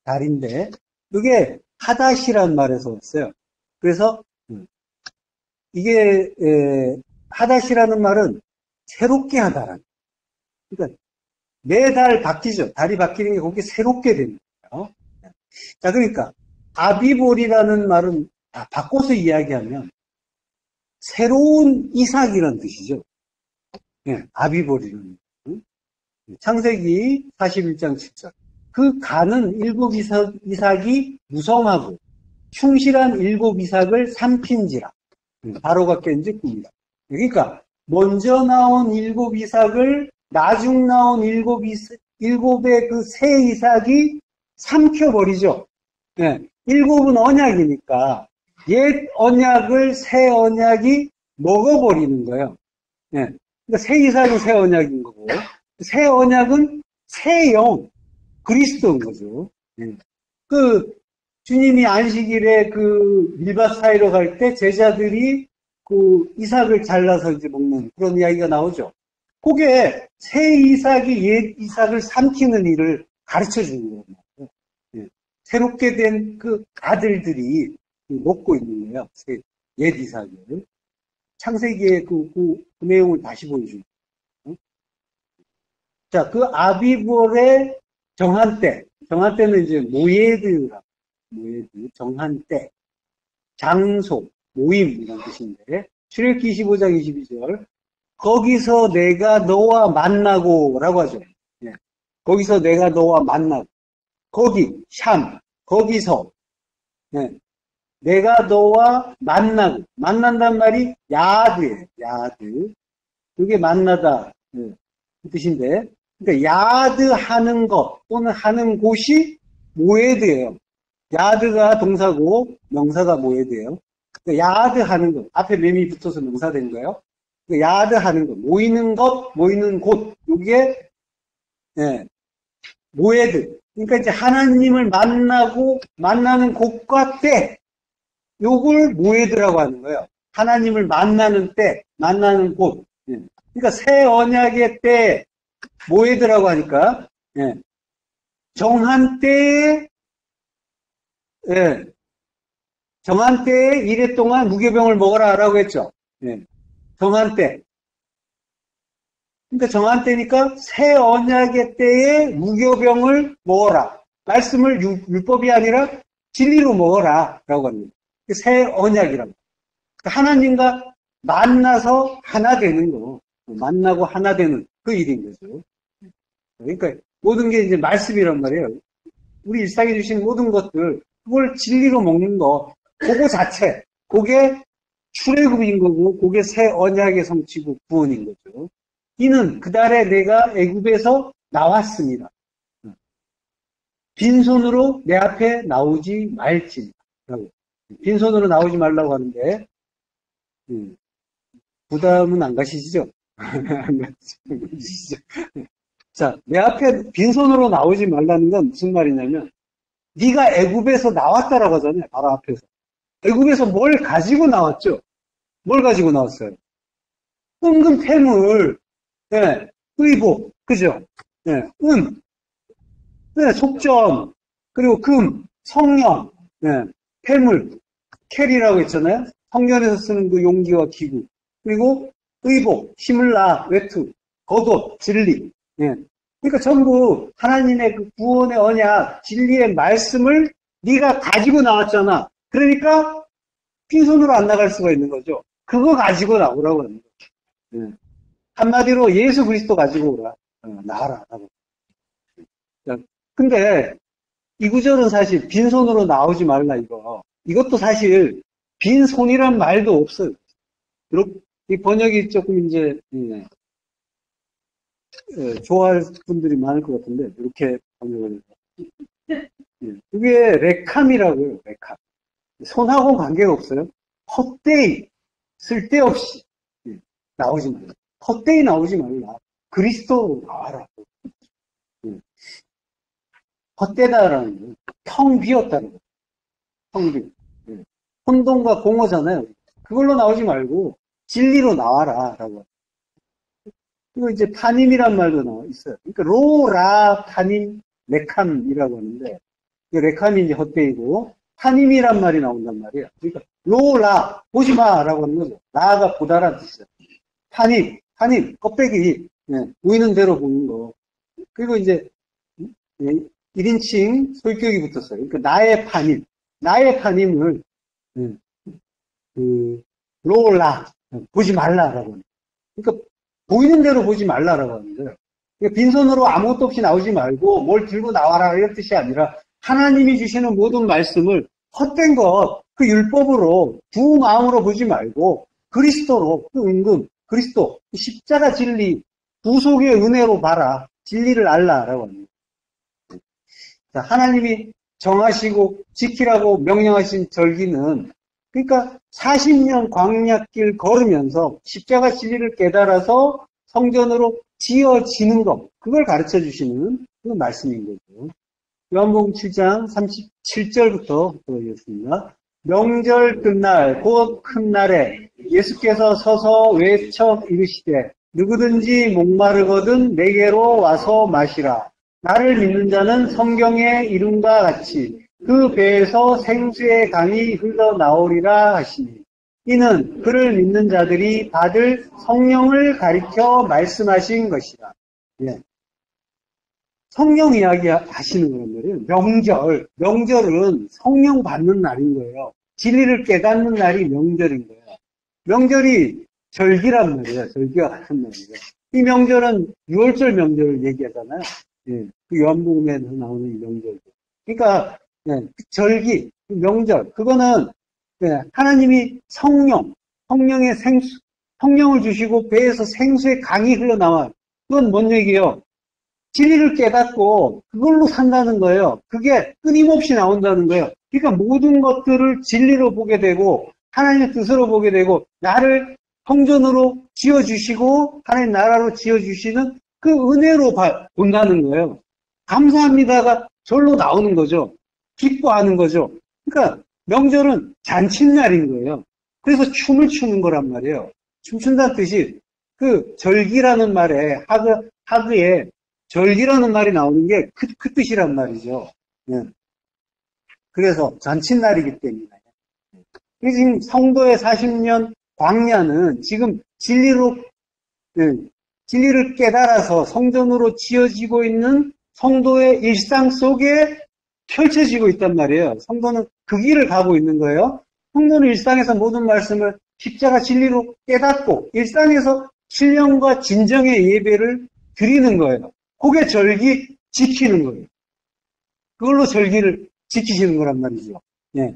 달인데 이게 하닷이라는 말에서 왔어요. 그래서 이게 하닷이라는 말은 새롭게 하다라는. 그러니까 매달 바뀌죠. 달이 바뀌는 게 거기에 새롭게 되는 거예요. 자, 그러니까 아비볼이라는 말은 바꿔서 이야기하면 새로운 이삭이라는 뜻이죠. 아비볼이라는. 창세기 41장 7절. 그 가는 일곱 이삭이 무성하고 충실한 일곱 이삭을 삼킨지라. 바로가 깬지 꿈이라. 그러니까 먼저 나온 일곱 이삭을 나중 나온 일곱의 그 새 이삭이 삼켜버리죠. 일곱은 언약이니까 옛 언약을 새 언약이 먹어버리는 거예요. 그러니까 새 이삭은 새 언약인 거고 새 언약은 새 영 그리스도인 거죠. 그 주님이 안식일에 그 밀밭 사이로 갈 때 제자들이 그 이삭을 잘라서 이제 먹는 그런 이야기가 나오죠. 그게 새 이삭이 옛 이삭을 삼키는 일을 가르쳐 주는 거예요. 새롭게 된 그 아들들이 먹고 있는 거예요. 옛 이삭을. 창세기의 그 내용을 다시 보여주는 거예요. 자, 그 아비볼의 정한때는 이제 모예드라고. 정한 때, 장소, 모임 이런 뜻인데 출애굽기 25장 22절 거기서 내가 너와 만나고 라고 하죠. 거기서 내가 너와 만나고 거기 샴 거기서 내가 너와 만난단 말이 야드예요. 야드 그게 만나다 그 뜻인데 그러니까 야드 하는 것 또는 하는 곳이 모예드예요. 야드가 동사고 명사가 모예드예요. 그러니까 야드 하는 것 앞에 맴이 붙어서 명사 된 거예요. 그러니까 야드 하는 것 모이는 것 모이는 곳 이게 모예드. 그러니까 이제 하나님을 만나는 곳과 때 요걸 모예드라고 하는 거예요. 하나님을 만나는 때 만나는 곳. 그러니까 새 언약의 때 모예드라고 하니까 정한 때에 정한 때에 1회 동안 무교병을 먹어라 라고 했죠. 정한 때. 그러니까 정한 때니까 새 언약의 때에 무교병을 먹어라. 말씀을 율법이 아니라 진리로 먹어라 라고 합니다. 새 언약이라고. 그러니까 하나님과 만나서 하나 되는 거. 만나고 하나 되는 그 일인 거죠. 그러니까 모든 게 이제 말씀이란 말이에요. 우리 일상에 주신 모든 것들, 그걸 진리로 먹는 거, 그거 자체, 그게 출애굽인 거고, 그게 새 언약의 성취고 구원인 거죠. 이는 그달에 내가 애굽에서 나왔습니다. 빈손으로 내 앞에 나오지 말지. 빈손으로 나오지 말라고 하는데, 부담은 안 가시죠? 안 가시죠? 자, 내 앞에 빈손으로 나오지 말라는 건 무슨 말이냐면, 네가 애굽에서 나왔다라고 하잖아요. 바로 앞에서. 애굽에서 뭘 가지고 나왔죠? 뭘 가지고 나왔어요? 은금 패물, 네, 의복, 그죠? 네, 네, 속점, 그리고 금, 성령, 네, 패물, 캐리라고 했잖아요. 성전에서 쓰는 그 용기와 기구, 그리고 의복, 힘을 나, 외투, 겉옷, 진리. 네. 그러니까 전부 하나님의 그 구원의 언약, 진리의 말씀을 네가 가지고 나왔잖아. 그러니까 빈손으로 안 나갈 수가 있는 거죠. 그거 가지고 나오라고 하는 거죠. 네. 한마디로 예수 그리스도 가지고 오라. 나와라. 근데 이 구절은 사실 빈손으로 나오지 말라 이거. 이것도 사실 빈손이란 말도 없어요. 이 번역이 조금 이제 좋아할 분들이 많을 것 같은데 이렇게 번역을 해서 그게 레캄이라고요. 레캄. 손하고 관계가 없어요. 헛되이 쓸데없이 나오지 말라. 헛되이 나오지 말라. 그리스도로 나와라. 헛되다라는 건 텅 비었다는 거예요. 텅 비. 혼돈과 공허잖아요. 그걸로 나오지 말고 진리로 나와라 라고. 그리고 이제 파님이란 말도 나와 있어요. 그러니까 로라 파님 레캄이라고 하는데 레캄이 이제 헛되이고 파님이란 말이 나온단 말이에요. 그러니까 로라 보지 마라고 하는 거죠. 라가 보다란 뜻이에요. 파님 껍데기 보이는 대로 보는 거. 그리고 이제 1인칭 소유격이 붙었어요. 그러니까 나의 파님을 로라 보지 말라라고 하는. 그러니까 보이는 대로 보지 말라라고 하는 거예요. 그러니까 빈손으로 아무것도 없이 나오지 말고 뭘 들고 나와라 이런 뜻이 아니라 하나님이 주시는 모든 말씀을 헛된 것, 그 율법으로 두 마음으로 보지 말고 그리스도로, 그 은금, 그리스도, 십자가 진리, 구속의 은혜로 봐라. 진리를 알라라고 합니다. 자, 하나님이 정하시고 지키라고 명령하신 절기는 그러니까 40년 광야길 걸으면서 십자가 진리를 깨달아서 성전으로 지어지는 것, 그걸 가르쳐 주시는 그 말씀인 거죠. 요한복음 7장 37절부터 보겠습니다. 명절 끝날 곧 큰 날에 예수께서 서서 외쳐 이르시되 누구든지 목마르거든 내게로 와서 마시라. 나를 믿는 자는 성경의 이름과 같이 그 배에서 생수의 강이 흘러나오리라 하시니 이는 그를 믿는 자들이 받을 성령을 가리켜 말씀하신 것이라. 예. 성령 이야기 하시는 거란 말이에요. 명절은 성령 받는 날인 거예요. 진리를 깨닫는 날이 명절인 거예요. 명절이 절기란 말이에요. 절기와 같은 말이에요. 이 명절은 6월절 명절을 얘기하잖아요. 예. 그 요한복음에서 나오는 이 명절. 그러니까 절기, 명절, 그거는 하나님이 성령의 생수, 성령을 주시고 배에서 생수의 강이 흘러나와요. 그건 뭔 얘기예요? 진리를 깨닫고 그걸로 산다는 거예요. 그게 끊임없이 나온다는 거예요. 그러니까 모든 것들을 진리로 보게 되고 하나님의 뜻으로 보게 되고 나를 성전으로 지어주시고 하나님 나라로 지어주시는 그 은혜로 본다는 거예요. 감사합니다가 절로 나오는 거죠. 기뻐하는 거죠. 그러니까 명절은 잔칫날인 거예요. 그래서 춤을 추는 거란 말이에요. 춤춘다는 뜻이 그 절기라는 말에 하그에 절기라는 말이 나오는 게 그 뜻이란 말이죠. 예. 그래서 잔칫날이기 때문에. 지금 성도의 40년 광야는 지금 진리를 깨달아서 성전으로 지어지고 있는 성도의 일상 속에 펼쳐지고 있단 말이에요. 성도는 그 길을 가고 있는 거예요. 성도는 일상에서 모든 말씀을 십자가 진리로 깨닫고 일상에서 신령과 진정의 예배를 드리는 거예요. 그게 절기 지키는 거예요. 그걸로 절기를 지키시는 거란 말이죠. 예.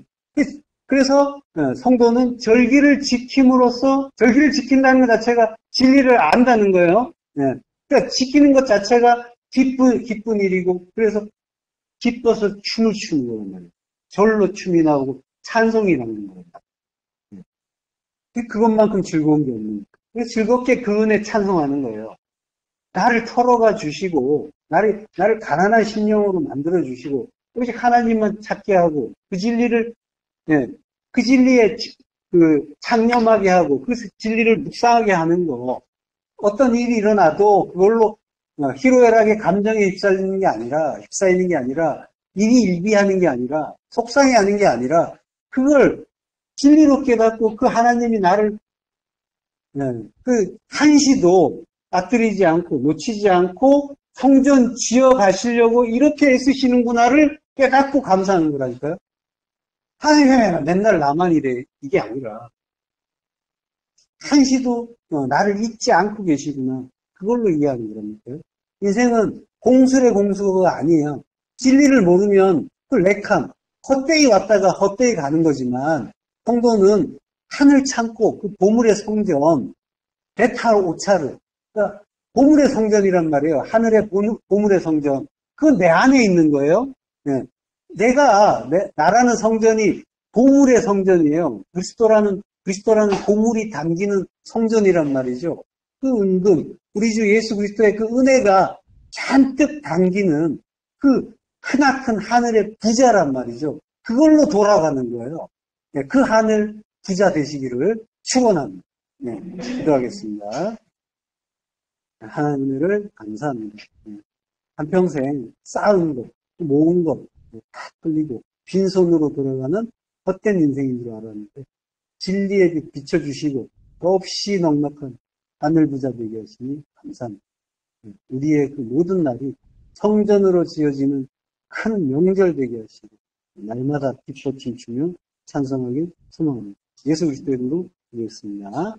그래서 성도는 절기를 지킴으로써 절기를 지킨다는 것 자체가 진리를 안다는 거예요. 예. 그러니까 지키는 것 자체가 기쁜 일이고 그래서 기뻐서 춤을 추는 거란 말이에요. 절로 춤이 나오고 찬송이 나오는 거예요. 그것만큼 즐거운 게 없는 거예요. 그래서 즐겁게 그 은혜 찬송하는 거예요. 나를 털어가 주시고 나를 가난한 심령으로 만들어 주시고 오직 하나님만 찾게 하고 그 진리를 그 진리에 창념하게 하고 그 진리를 묵상하게 하는 거 어떤 일이 일어나도 그걸로 희로애락의 감정에 휩싸이는 게 아니라 일이 일비하는 게 아니라 속상해하는 게 아니라 그걸 진리로 깨닫고 그 하나님이 나를 그 한시도 빠뜨리지 않고 놓치지 않고 성전 지어 가시려고 이렇게 애쓰시는구나를 깨닫고 감사하는 거라니까요. 하나님 맨날 나만 이래 이게 아니라 한시도 나를 잊지 않고 계시구나 그걸로 이해하는 거라니까요. 인생은 공술의 공수가 아니에요. 진리를 모르면 그 렉함 헛되이 왔다가 헛되이 가는 거지만 성도는 하늘 창고 그 보물의 성전 베타 오차르 그러니까 보물의 성전이란 말이에요. 하늘의 보물의 성전 그건 내 안에 있는 거예요. 네. 나라는 성전이 보물의 성전이에요. 그리스도라는 보물이 담기는 성전이란 말이죠. 그 은금, 우리 주 예수 그리스도의 그 은혜가 잔뜩 담기는 그 크나큰 하늘의 부자란 말이죠. 그걸로 돌아가는 거예요. 네, 그 하늘 부자 되시기를 축원합니다. 네, 기도하겠습니다. 하나님을 감사합니다. 네, 한평생 쌓은 것, 모은 것, 다 끌리고 빈손으로 돌아가는 헛된 인생인 줄 알았는데 진리에 비춰주시고 없이 넉넉한 하늘 부자 되게 하시니 감사합니다. 우리의 그 모든 날이 성전으로 지어지는 큰 명절 되게 하시고 날마다 기뻐 춤추며 찬송하길 소망합니다. 예수 그리스도의 이름으로 기도했습니다.